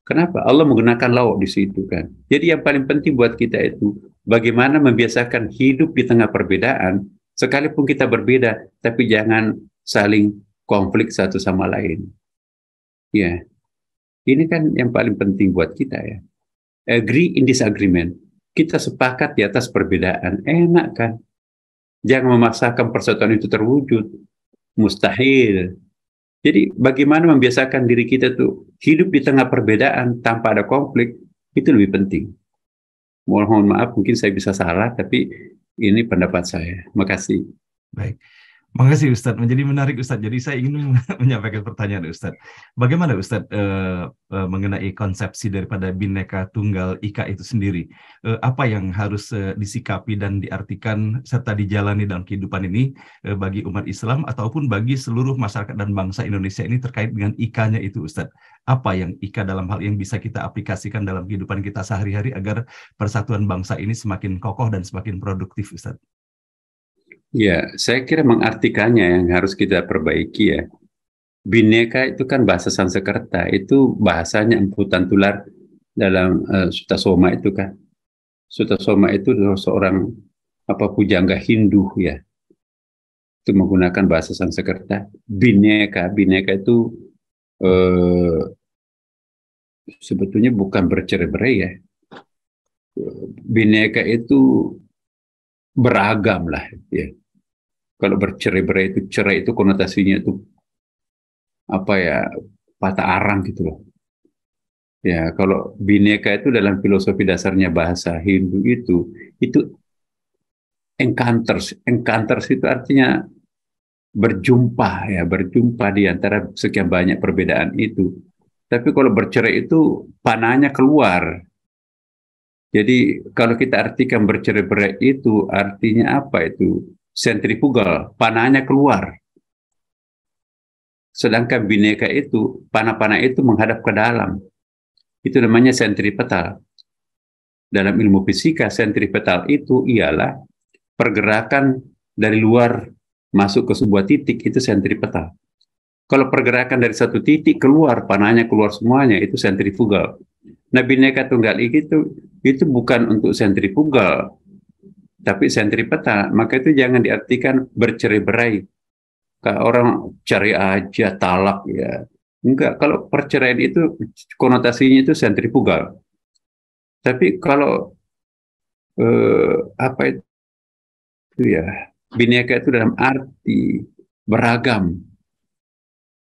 Kenapa? Allah menggunakan lau di situ kan. Jadi yang paling penting buat kita itu bagaimana membiasakan hidup di tengah perbedaan, sekalipun kita berbeda, tapi jangan saling konflik satu sama lain. Ya, ini kan yang paling penting buat kita ya. Agree in disagreement. Kita sepakat di atas perbedaan. Enak kan? Jangan memaksakan persatuan itu terwujud. Mustahil. Jadi bagaimana membiasakan diri kita tuh hidup di tengah perbedaan tanpa ada konflik, itu lebih penting. Mohon maaf, mungkin saya bisa salah, tapi ini pendapat saya. Makasih. Baik. Makasih Ustadz, menjadi menarik Ustadz. Jadi saya ingin menyampaikan pertanyaan Ustadz. Bagaimana Ustadz mengenai konsepsi daripada Bhinneka Tunggal Ika itu sendiri? Apa yang harus disikapi dan diartikan serta dijalani dalam kehidupan ini bagi umat Islam ataupun bagi seluruh masyarakat dan bangsa Indonesia ini terkait dengan Ika-nya itu Ustadz? Apa yang Ika dalam hal yang bisa kita aplikasikan dalam kehidupan kita sehari-hari agar persatuan bangsa ini semakin kokoh dan semakin produktif Ustadz? Ya, saya kira mengartikannya yang harus kita perbaiki ya. Bhinneka itu kan bahasa Sanskerta, itu bahasanya emputan tular dalam Sutta Soma itu kan. Sutta Soma itu seorang pujangga Hindu ya. Itu menggunakan bahasa Sanskerta. Bhinneka itu sebetulnya bukan bercerai-berai ya. Bhinneka itu beragam lah ya. Kalau bercerai-berai itu, cerai itu konotasinya itu apa ya, patah arang gitu loh. Ya, kalau bineka itu dalam filosofi dasarnya bahasa Hindu itu encounters. Encounters itu artinya berjumpa ya, berjumpa di antara sekian banyak perbedaan itu. Tapi kalau bercerai itu panahnya keluar. Jadi kalau kita artikan bercerai-berai itu artinya apa itu? Sentrifugal, panahnya keluar. Sedangkan bineka itu, panah-panah itu menghadap ke dalam. Itu namanya sentripetal. Dalam ilmu fisika, sentripetal itu ialah pergerakan dari luar masuk ke sebuah titik, itu sentripetal. Kalau pergerakan dari satu titik keluar, panahnya keluar semuanya, itu sentrifugal. Nah, bineka tunggal itu bukan untuk sentrifugal, tapi sentripetal. Maka itu jangan diartikan bercerai-berai. Kalau orang cari aja talak ya. Enggak, kalau perceraian itu konotasinya itu sentrifugal. Tapi kalau apa itu ya, bineka itu dalam arti beragam.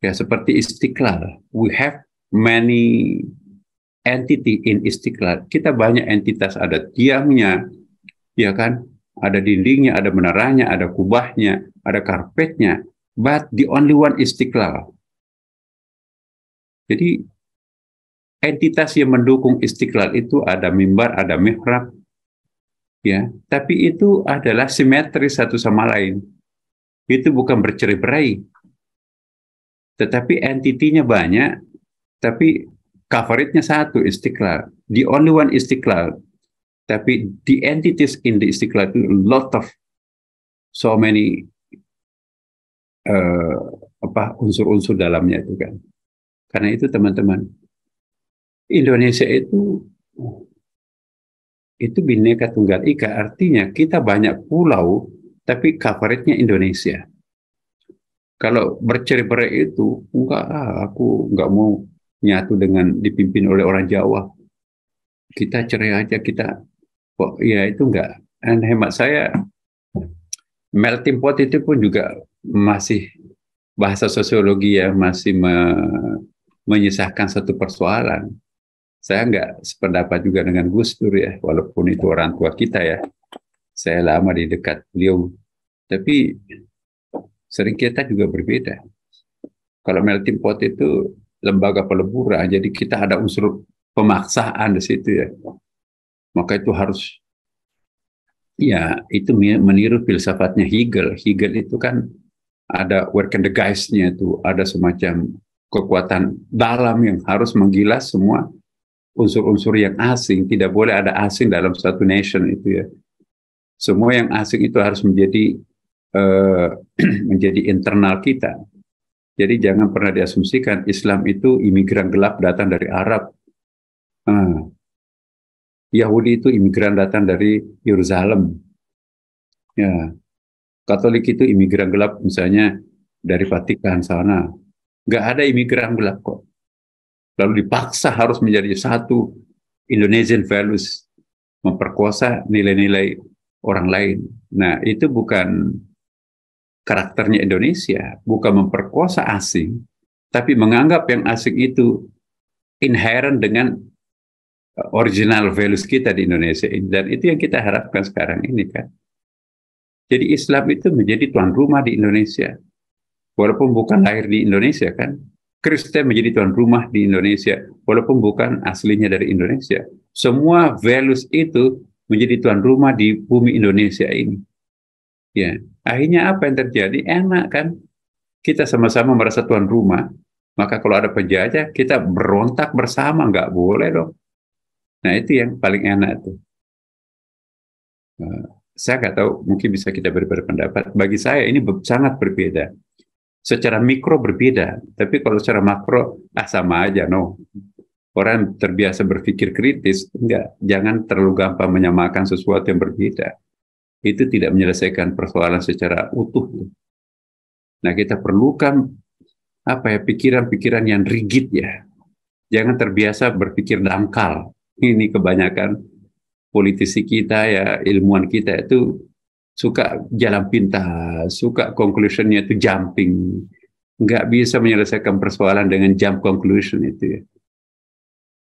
Ya, seperti Istiqlal. We have many entity in Istiqlal. Kita banyak entitas, ada tiangnya, ya kan? Ada dindingnya, ada menaranya, ada kubahnya, ada karpetnya. But the only one Istiqlal. Jadi entitas yang mendukung Istiqlal itu ada mimbar, ada mihrab, ya. Tapi itu adalah simetris satu sama lain. Itu bukan bercerai-berai. Tetapi entitinya banyak, tapi coverage-nya satu, Istiqlal. The only one Istiqlal. Tapi the entities in the Istiqlal itu lot of so many unsur-unsur dalamnya itu kan. Karena itu teman-teman, Indonesia itu bineka tunggal ika, artinya kita banyak pulau, tapi coverage-nya Indonesia. Kalau bercerai-berai itu, enggak, aku enggak mau nyatu dengan dipimpin oleh orang Jawa. Kita cerai aja, kita, kok ya itu enggak. Dan hemat saya, melting pot itu pun juga masih bahasa sosiologi ya, masih menyisahkan satu persoalan. Saya enggak sependapat juga dengan Gus Dur ya, walaupun itu orang tua kita ya. Saya lama di dekat beliau. Tapi sering kita juga berbeda. Kalau melting pot itu lembaga peleburan, jadi kita ada unsur pemaksaan di situ ya. Maka itu harus, ya itu meniru filsafatnya Hegel. Hegel itu kan ada work and the guys-nya itu, ada semacam kekuatan dalam yang harus menggilas semua unsur-unsur yang asing. Tidak boleh ada asing dalam satu nation itu ya. Semua yang asing itu harus menjadi menjadi internal kita. Jadi jangan pernah diasumsikan Islam itu imigran gelap datang dari Arab. Yahudi itu imigran datang dari Yerusalem. Ya, Katolik itu imigran gelap misalnya dari Vatikan sana. Nggak ada imigran gelap kok. Lalu dipaksa harus menjadi satu Indonesian values, memperkosa nilai-nilai orang lain. Nah, itu bukan karakternya Indonesia, bukan memperkosa asing, tapi menganggap yang asing itu inherent dengan original values kita di Indonesia. Dan itu yang kita harapkan sekarang ini kan. Jadi Islam itu menjadi tuan rumah di Indonesia. Walaupun bukan lahir di Indonesia kan. Kristen menjadi tuan rumah di Indonesia, walaupun bukan aslinya dari Indonesia. Semua values itu menjadi tuan rumah di bumi Indonesia ini. Ya, akhirnya apa yang terjadi? Enak kan? Kita sama-sama merasa tuan rumah. Maka kalau ada penjajah, kita berontak bersama, nggak boleh dong. Nah itu yang paling enak tuh. Saya nggak tahu, mungkin bisa kita berbeda pendapat. Bagi saya ini sangat berbeda. Secara mikro berbeda, tapi kalau secara makro sama aja, no. Orang terbiasa berpikir kritis, enggak, jangan terlalu gampang menyamakan sesuatu yang berbeda. Itu tidak menyelesaikan persoalan secara utuh. Nah, kita perlukan pikiran-pikiran yang rigid ya. Jangan terbiasa berpikir dangkal. Ini kebanyakan politisi kita ya, ilmuwan kita itu suka jalan pintas, suka conclusionnya itu jumping, nggak bisa menyelesaikan persoalan dengan jump conclusion itu ya.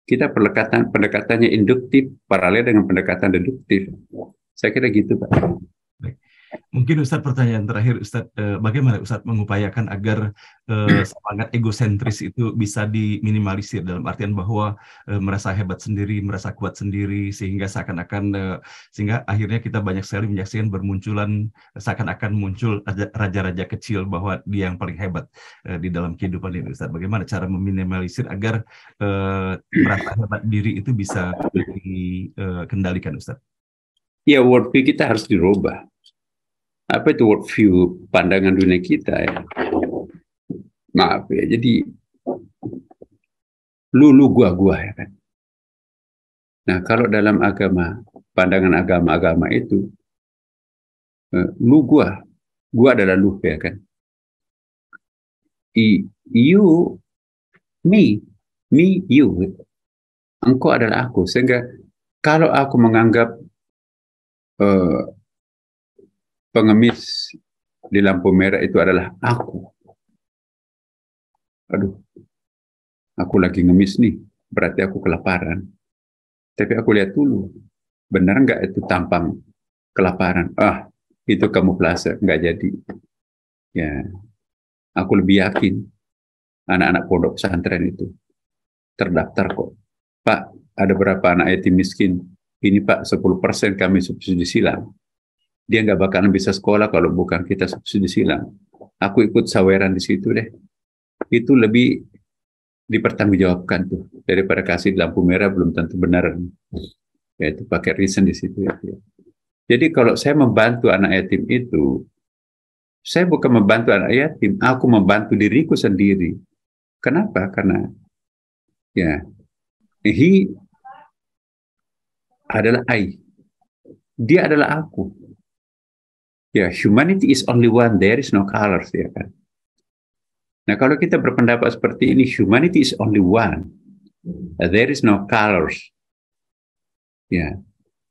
Kita pendekatannya induktif, paralel dengan pendekatan deduktif. Saya kira gitu, Pak. Baik. Mungkin Ustadz pertanyaan terakhir, Ustadz, bagaimana Ustadz mengupayakan agar semangat egosentris itu bisa diminimalisir, dalam artian bahwa merasa hebat sendiri, merasa kuat sendiri, sehingga seakan-akan sehingga akhirnya kita banyak sekali menyaksikan bermunculan, seakan-akan muncul raja-raja kecil bahwa dia yang paling hebat di dalam kehidupan ini, Ustadz. Bagaimana cara meminimalisir agar merasa hebat diri itu bisa dikendalikan, Ustadz? Ya, worldview kita harus dirubah. Apa itu worldview? Pandangan dunia kita ya. Maaf ya, jadi lu gua ya kan. Nah, kalau dalam agama, pandangan agama itu lu gua adalah lu ya kan. You, me, you. Engkau adalah aku. Sehingga kalau aku menganggap pengemis di lampu merah itu adalah aku. Aduh, aku lagi ngemis nih, berarti aku kelaparan. Tapi aku lihat dulu, benar nggak itu tampang kelaparan? Itu kamuflase, nggak jadi. Ya, aku lebih yakin anak-anak pondok pesantren itu terdaftar kok. Pak, ada berapa anak yatim miskin? Ini Pak, 10% kami subsidi silang. Dia nggak bakalan bisa sekolah kalau bukan kita subsidi silang. Aku ikut saweran di situ deh. Itu lebih dipertanggungjawabkan tuh daripada kasih lampu merah belum tentu benar. Ya itu pakai reason di situ ya. Jadi kalau saya membantu anak yatim itu, saya bukan membantu anak yatim, aku membantu diriku sendiri. Kenapa? Karena ya he adalah I. Dia adalah aku. Ya, humanity is only one, there is no colors, ya kan. Nah, kalau kita berpendapat seperti ini, humanity is only one, there is no colors. Ya,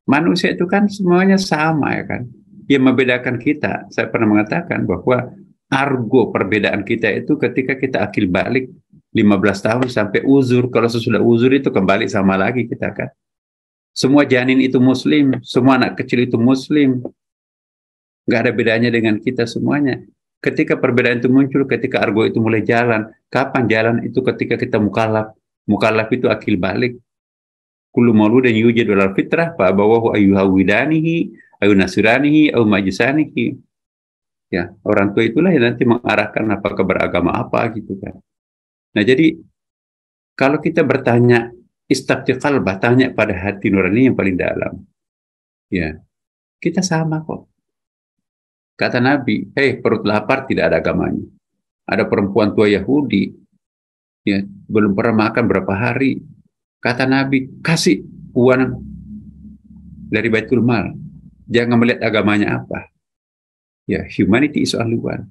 manusia itu kan semuanya sama, ya kan. Yang membedakan kita, saya pernah mengatakan bahwa argo perbedaan kita itu ketika kita akil balik 15 tahun sampai uzur. Kalau sesudah uzur itu kembali sama lagi kita kan. Semua janin itu muslim, semua anak kecil itu muslim. Nggak ada bedanya dengan kita semuanya. Ketika perbedaan itu muncul, ketika argo itu mulai jalan. Kapan jalan itu? Ketika kita mukallaf. Mukallaf itu akil balik. Kullu mauludin yujadu alal fitrah fa abawahu ayyuhawidanihi ayu nasiranihi ayu majusanihi. Ya, orang tua itulah yang nanti mengarahkan apakah beragama apa gitu kan. Nah, jadi kalau kita bertanya istaqti qalbah, tanya pada hati nurani yang paling dalam. Ya, kita sama kok. Kata Nabi, perut lapar tidak ada agamanya. Ada perempuan tua Yahudi, ya, belum pernah makan berapa hari. Kata Nabi, kasih uang dari Baitul Mal. Jangan melihat agamanya apa. Ya, humanity is only one.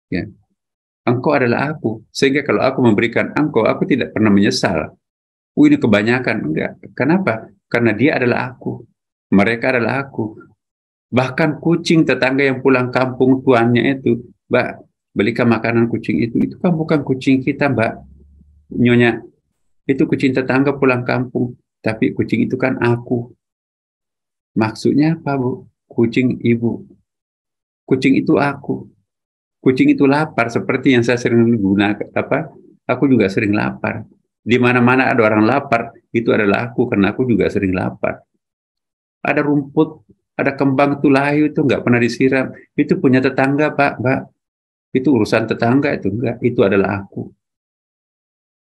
Ya, engkau adalah aku. Sehingga kalau aku memberikan engkau, aku tidak pernah menyesal. Ini kebanyakan. Enggak. Kenapa? Karena dia adalah aku. Mereka adalah aku. Bahkan kucing tetangga yang pulang kampung tuannya itu, Mbak, belikan makanan kucing itu kan bukan kucing kita, Mbak. Nyonya, itu kucing tetangga pulang kampung, tapi kucing itu kan aku. Maksudnya apa, Bu? Kucing ibu. Kucing itu aku. Kucing itu lapar, seperti yang saya sering gunakan. Aku juga sering lapar. Di mana-mana ada orang lapar, itu adalah aku, karena aku juga sering lapar. Ada rumput, ada kembang itu layu itu nggak pernah disiram. Itu punya tetangga, Pak, Mbak. Itu urusan tetangga itu enggak. Itu adalah aku.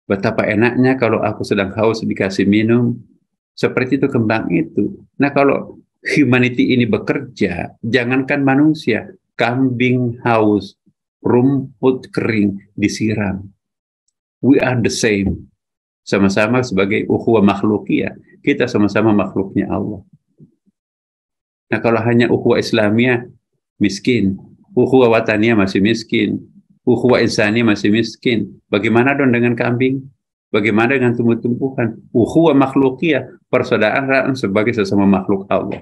Betapa enaknya kalau aku sedang haus dikasih minum. Seperti itu kembang itu. Nah, kalau humanity ini bekerja, jangankan manusia, kambing haus, rumput kering disiram. We are the same. Sama-sama sebagai ukhuwah makhlukiyah. Kita sama-sama makhluknya Allah. Nah, kalau hanya ukhuwah Islamiyah, miskin. Ukhuwah wataniyah masih miskin. Ukhuwah insaniyah masih miskin. Bagaimana dong dengan kambing? Bagaimana dengan tumbuh-tumbuhan? Ukhuwah makhlukiyah, persaudaraan sebagai sesama makhluk Allah.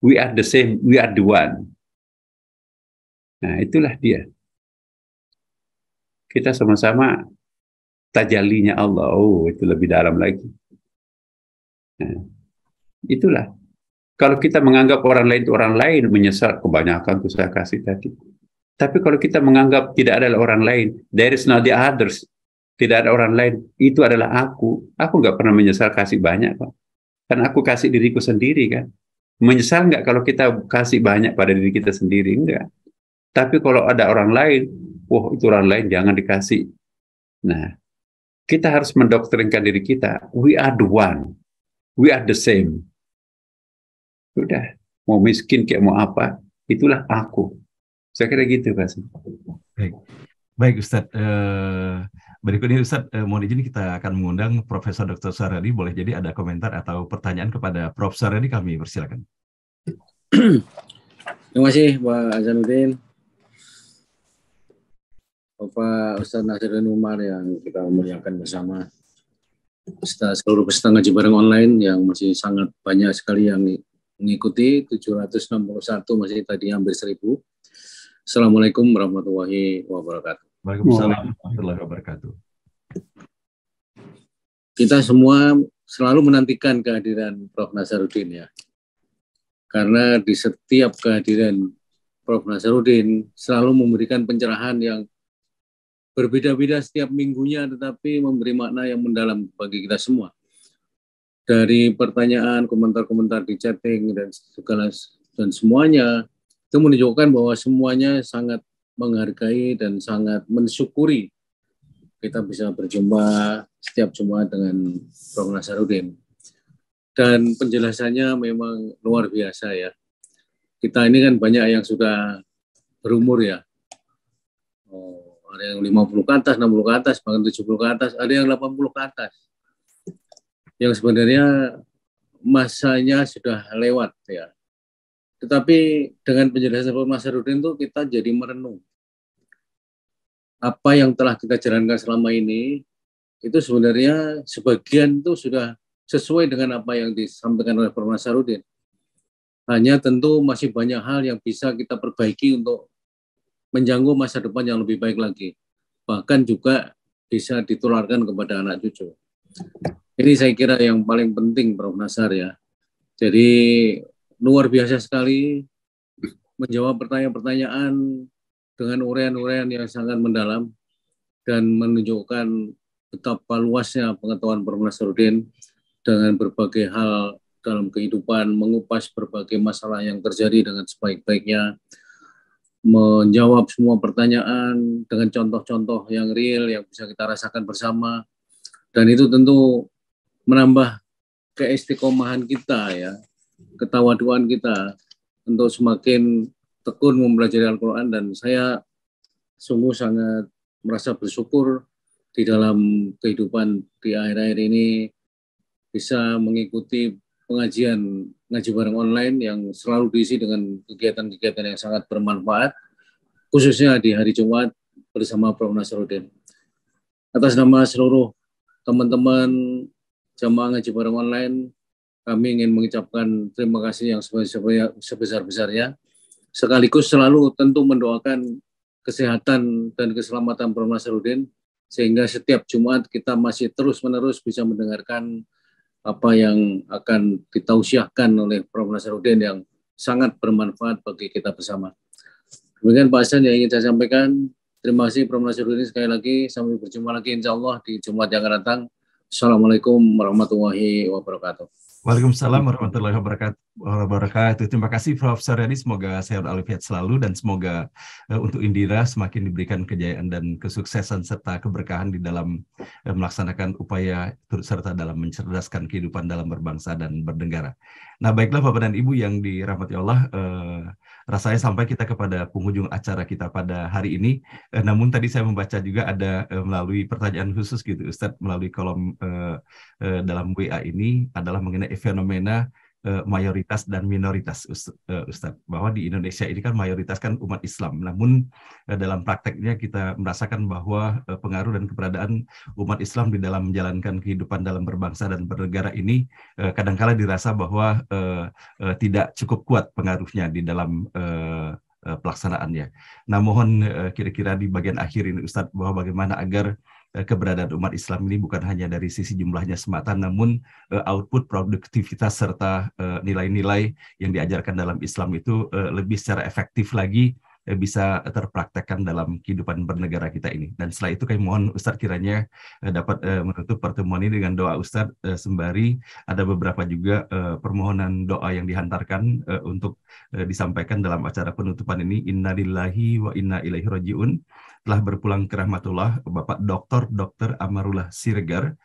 We are the same, we are the one. Nah, itulah dia. Kita sama-sama tajallinya Allah. Oh, itu lebih dalam lagi. Nah, itulah. Kalau kita menganggap orang lain itu orang lain, menyesal kebanyakan tuh saya kasih tadi. Tapi kalau kita menganggap tidak ada orang lain, there is not the others, tidak ada orang lain, itu adalah aku. Aku nggak pernah menyesal kasih banyak, Pak. Kan aku kasih diriku sendiri, kan. Menyesal nggak kalau kita kasih banyak pada diri kita sendiri? Enggak. Tapi kalau ada orang lain, wah itu orang lain jangan dikasih. Nah, kita harus mendoktrinkan diri kita. We are the one. We are the same. Udah, mau miskin kayak mau apa, itulah aku. Saya kira gitu, Pak. Baik Ustadz. Berikutnya Ustadz, mohon izin kita akan mengundang Profesor Dr. Suharyadi. Boleh jadi ada komentar atau pertanyaan kepada Prof. Suharyadi, kami persilakan. Terima kasih Pak Hasanuddin, Bapak Ustadz Nazaruddin Umar yang kita muliakan bersama, seluruh peserta ngaji bareng online yang masih sangat banyak sekali yang mengikuti, 761 masih tadi hampir 1000. Assalamualaikum warahmatullahi wabarakatuh. Waalaikumsalam warahmatullahi wabarakatuh. Kita semua selalu menantikan kehadiran Prof. Nazaruddin ya. Karena di setiap kehadiran Prof. Nazaruddin selalu memberikan pencerahan yang berbeda-beda setiap minggunya, tetapi memberi makna yang mendalam bagi kita semua. Dari pertanyaan, komentar-komentar di chatting dan semuanya itu menunjukkan bahwa semuanya sangat menghargai dan sangat mensyukuri kita bisa berjumpa setiap Jumat dengan Prof. Nazaruddin. Dan penjelasannya memang luar biasa ya. Kita ini kan banyak yang sudah berumur ya. Ada yang 50 ke atas, 60 ke atas, bahkan 70 ke atas, ada yang 80 ke atas. Yang sebenarnya masanya sudah lewat ya. Tetapi dengan penjelasan Prof. Nazaruddin itu kita jadi merenung. Apa yang telah kita jalankan selama ini, itu sebenarnya sebagian itu sudah sesuai dengan apa yang disampaikan oleh Prof. Nazaruddin. Hanya tentu masih banyak hal yang bisa kita perbaiki untuk menjangkau masa depan yang lebih baik lagi. Bahkan juga bisa ditularkan kepada anak cucu. Ini saya kira yang paling penting Prof. Nazar ya. Jadi luar biasa sekali menjawab pertanyaan-pertanyaan dengan uraian-uraian yang sangat mendalam dan menunjukkan betapa luasnya pengetahuan Prof. Nazaruddin dengan berbagai hal dalam kehidupan, mengupas berbagai masalah yang terjadi dengan sebaik-baiknya, menjawab semua pertanyaan dengan contoh-contoh yang real yang bisa kita rasakan bersama, dan itu tentu menambah keistiqomahan kita ya, ketawaduan kita untuk semakin tekun mempelajari Al-Quran. Dan saya sungguh sangat merasa bersyukur di dalam kehidupan di akhir-akhir ini bisa mengikuti pengajian ngaji bareng online yang selalu diisi dengan kegiatan-kegiatan yang sangat bermanfaat, khususnya di hari Jumat bersama Prof. Nazaruddin. Atas nama seluruh teman-teman jamaah ngaji bareng online, kami ingin mengucapkan terima kasih yang sebesar-besarnya, sekaligus selalu tentu mendoakan kesehatan dan keselamatan Prof. Nazaruddin, sehingga setiap Jumat kita masih terus-menerus bisa mendengarkan apa yang akan ditausiahkan oleh Prof. Nazaruddin yang sangat bermanfaat bagi kita bersama. Demikian Pak Hasan yang ingin saya sampaikan. Terima kasih Prof. Nazaruddin sekali lagi. Sampai berjumpa lagi insya Allah di Jumat yang akan datang. Assalamualaikum warahmatullahi wabarakatuh. Waalaikumsalam warahmatullahi wabarakatuh. Terima kasih Prof. Suharyadi, semoga sehat walafiat selalu dan semoga untuk Indira semakin diberikan kejayaan dan kesuksesan serta keberkahan di dalam melaksanakan upaya turut serta dalam mencerdaskan kehidupan dalam berbangsa dan bernegara. Nah, baiklah Bapak dan Ibu yang dirahmati Allah, rasanya sampai kita kepada penghujung acara kita pada hari ini. Namun tadi saya membaca juga ada melalui pertanyaan khusus gitu Ustadz, melalui kolom dalam WA ini adalah mengenai fenomena mayoritas dan minoritas, Ustadz. Bahwa di Indonesia ini kan mayoritas kan umat Islam. Namun dalam prakteknya kita merasakan bahwa pengaruh dan keberadaan umat Islam di dalam menjalankan kehidupan dalam berbangsa dan bernegara ini kadangkala dirasa bahwa tidak cukup kuat pengaruhnya di dalam pelaksanaannya. Nah, mohon kira-kira di bagian akhir ini Ustadz, bahwa bagaimana agar keberadaan umat Islam ini bukan hanya dari sisi jumlahnya semata, namun output, produktivitas, serta nilai-nilai yang diajarkan dalam Islam itu lebih secara efektif lagi bisa terpraktekkan dalam kehidupan bernegara kita ini. Dan setelah itu kami mohon Ustadz kiranya dapat menutup pertemuan ini dengan doa Ustadz, sembari ada beberapa juga permohonan doa yang dihantarkan untuk disampaikan dalam acara penutupan ini. Innalillahi wa inna ilaihi rajiun. Telah berpulang ke rahmatullah Bapak Dr. Amarullah Siregar.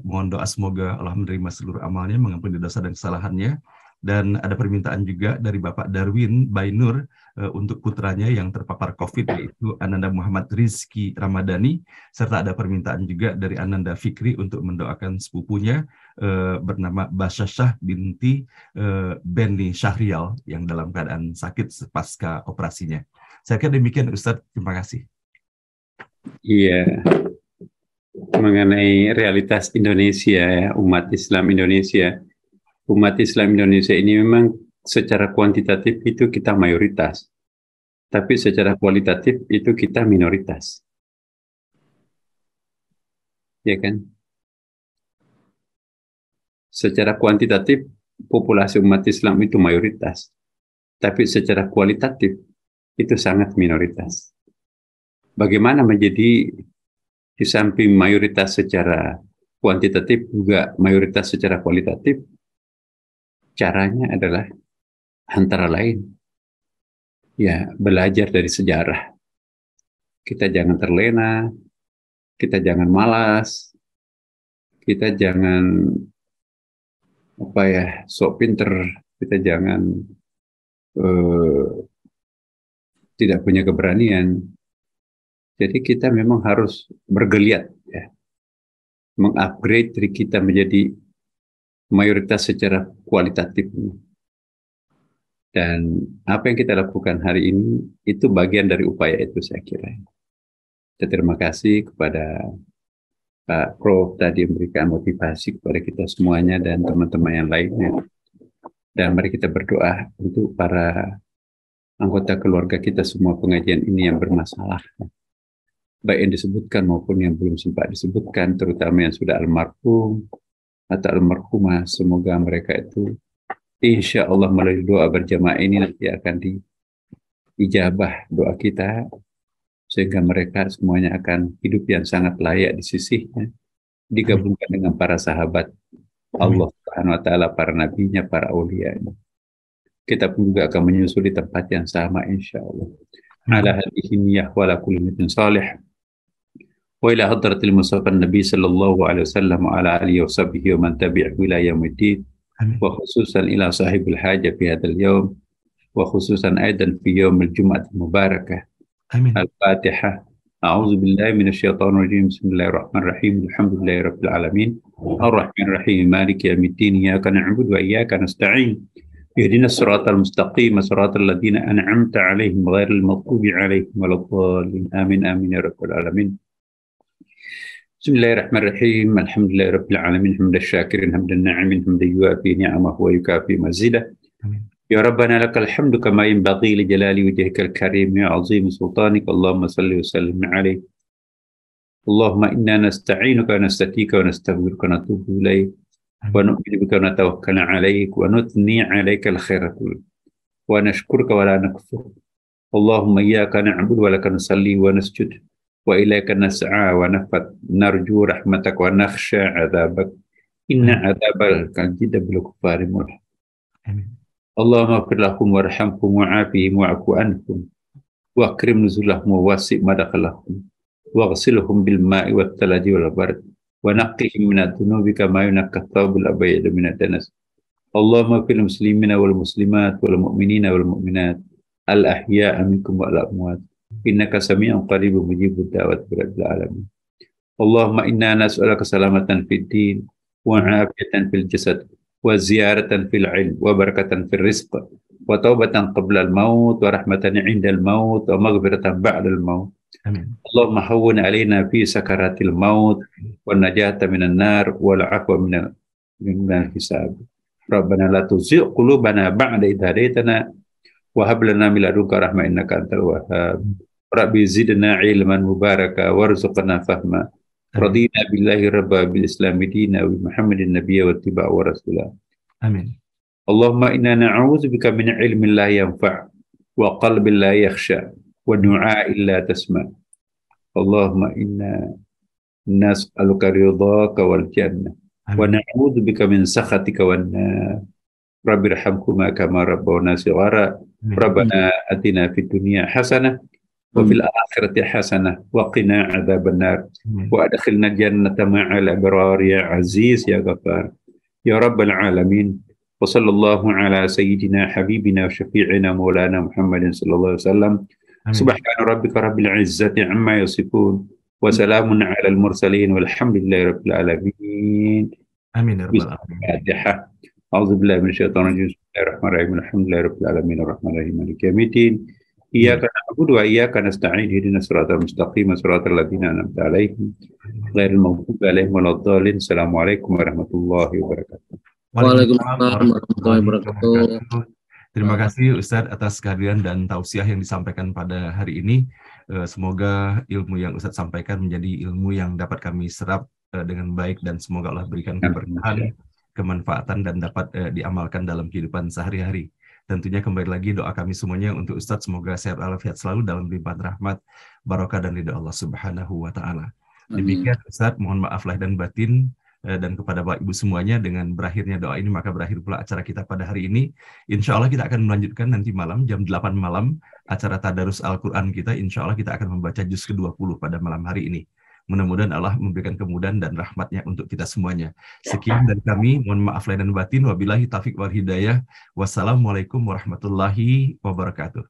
Mohon doa semoga Allah menerima seluruh amalnya, mengampuni dosa dan kesalahannya. Dan ada permintaan juga dari Bapak Darwin Bainur untuk putranya yang terpapar COVID, yaitu Ananda Muhammad Rizki Ramadhani. Serta ada permintaan juga dari Ananda Fikri untuk mendoakan sepupunya bernama Basyashah binti Benny Syahrial yang dalam keadaan sakit pasca operasinya. Saya kira demikian Ustadz, terima kasih. Iya, mengenai realitas Indonesia, umat Islam Indonesia. Umat Islam Indonesia ini memang secara kuantitatif itu kita mayoritas, tapi secara kualitatif itu kita minoritas. Ya kan? Secara kuantitatif populasi umat Islam itu mayoritas, tapi secara kualitatif itu sangat minoritas. Bagaimana menjadi di samping mayoritas secara kuantitatif juga mayoritas secara kualitatif? Caranya adalah antara lain ya belajar dari sejarah. Kita jangan terlena, kita jangan malas, kita jangan sok pinter, kita jangan tidak punya keberanian. Jadi kita memang harus bergeliat, ya, mengupgrade diri kita menjadi mayoritas secara kualitatif. Dan apa yang kita lakukan hari ini itu bagian dari upaya itu, saya kira. Terima kasih kepada Pak Prof tadi memberikan motivasi kepada kita semuanya dan teman-teman yang lainnya. Dan mari kita berdoa untuk para anggota keluarga kita semua pengajian ini yang bermasalah, baik yang disebutkan maupun yang belum sempat disebutkan, terutama yang sudah almarhum atau almarhumah. Semoga mereka itu insya Allah melalui doa berjamaah ini nanti akan diijabah doa kita, sehingga mereka semuanya akan hidup yang sangat layak di sisinya, digabungkan dengan para sahabat Allah Subhanahu wa Ta'ala, para nabinya, para aulianya. Kita pun juga akan menyusul di tempat yang sama insya Allah. Ala hadhihi niyyah wa ala kulli niyatin salih. Wa ila hadratil Mustafa Nabi sallallahu alaihi wasallam wa ala alihi wa sahbihi wa man tabi'ahu ila yaumiddin. Wa khususan ila sahibil hajah fi hadzal yaum wa khususan aidan fi yaumil jum'atil mubarakah. Al-Fatihah. A'udzu billahi minasyaitonir rajim. Bismillahirrahmanirrahim. Alhamdulillahi rabbil alamin. Arrahmanir rahim. Maliki yaumiddin. Iyyaka na'budu wa iyyaka nasta'in. Ihdinas siratal mustaqim, siratal ladzina an'amta 'alaihim ghairil maghdubi 'alaihim waladdallin. Amin amin ya rabbal alamin. Bismillahirrahmanirrahim. Alhamdulillahi rabbil alamin. Hamdan syakirin, hamdan na'imin, hamdan yuwafi ni'amahu wa yukafi mazidah. Ya Rabbana lakal hamdu kama yanbaghi li jalali wajhikal karim ya azim sultanik. Allahumma salli wa sallim alaihi. Allahumma inna nasta'inuka wa nastaghfiruka wa nastaghfiruka wa natubu ilaik. Wa nu'minu bika wa natawakkalu 'alaik wa nuthni 'alaika al-khaira kullahu wa nashkuruka wa la nakfur. Allahumma iyyaka na'budu wa laka nusalli wa nasjud wa ilaika nas'a wa narju rahmatak wa nakhsha 'adzabak inna 'adzabaka bil kuffari mulhaq. Amin. Allahumma ighfir lahum warhamhum wa'afihim wa'fu anhum wa akrim nuzulahum wa wasi' madkhalahum waghsilhum bil ma'i wat thalaji wal barad wa naqqihim min adh-dhunubi kama yunqqa ath-thawbul abyad min ad-danas. Allahumma fil muslimina wal muslimat wal mu'minina wal mu'minat al ahya'a minkum wal amwat innaka sami'un qaribun mujibud da'wat rabbil alamin. Allahumma inna nas'aluka salamatan fid din wa 'afiyatan fil jasad wa ziyaratan fil ilm wa barakatan fil rizq wa taubatan qabla al-maut wa rahmatan 'inda al-maut wa maghfiratan ba'da al-maut. Amin. Allahumma hawwin 'alaina fi sakaratil maut wa najata minan nar wal 'afwa minal hisab. Rabbana la tuzigh qulubana ba'da idh hadaytana wa hab lana min ladunka rahmah innaka antal wahhab. Rabbi zidna ilman mubaraka warzuqna fahma. Radina billahi rabba bil islami dina wa Muhammadin nabiyya wa ittiba' wa rasula. Amin. Allahumma inna na'udzubika min ilmin la yanfa' wa qalbin la yakhsha wa du'a'in la tasma'. Allahumma inna nas'aluka ridhaka wal jannah wa na'udzubika min sakhatika wan nar. Rabbirhamhuma kama rabbawna shighara. Rabbana atina fid dunya hasanah wa fil akhirati hasanah wa qina adzabannar wa adkhilna jannata ma'al abrar ya aziz ya ghaffar ya rabbal alamin. Wa sallallahu ala sayyidina habibina wa syafi'ina maulana Muhammadin sallallahu alaihi wasallam. Subhana rabbika rabbil izzati amma yasifun wa salamun ala al mursalin walhamdulillahi rabbil alamin. Amin ya rabbal alamin. Fatihah. A'udzu billahi minasyaitonir rajim. Bismillahirrahmanirrahim. Alhamdulillahi rabbil alamin arrahmanir rahim maliki yaumiddin. Iyyaka na'budu wa iyyaka nasta'in. Ihdinas siratal mustaqim, siratal ladzina an'amta 'alaihim ghairil maghdubi 'alaihim waladdallin. Assalamualaikum warahmatullahi wabarakatuh. Waalaikumsalam warahmatullahi wabarakatuh. Terima kasih Ustadz atas kehadiran dan tausiah yang disampaikan pada hari ini. Semoga ilmu yang Ustadz sampaikan menjadi ilmu yang dapat kami serap dengan baik dan semoga Allah berikan keberkahan, kemanfaatan dan dapat diamalkan dalam kehidupan sehari-hari. Tentunya kembali lagi doa kami semuanya untuk Ustadz, semoga sehat walafiat selalu dalam limpahan rahmat, barokah dan ridha Allah Subhanahu wa taala. Demikian Ustadz, mohon maaf lahir dan batin, dan kepada Bapak Ibu semuanya, dengan berakhirnya doa ini maka berakhir pula acara kita pada hari ini. Insya Allah kita akan melanjutkan nanti malam jam 8 malam acara Tadarus Al-Quran kita. Insya Allah kita akan membaca juz ke-20 pada malam hari ini. Mudah-mudahan Allah memberikan kemudahan dan rahmatnya untuk kita semuanya. Sekian dari kami, mohon maaf lahir dan batin. Wabillahi taufiq wal hidayah. Wassalamualaikum warahmatullahi wabarakatuh.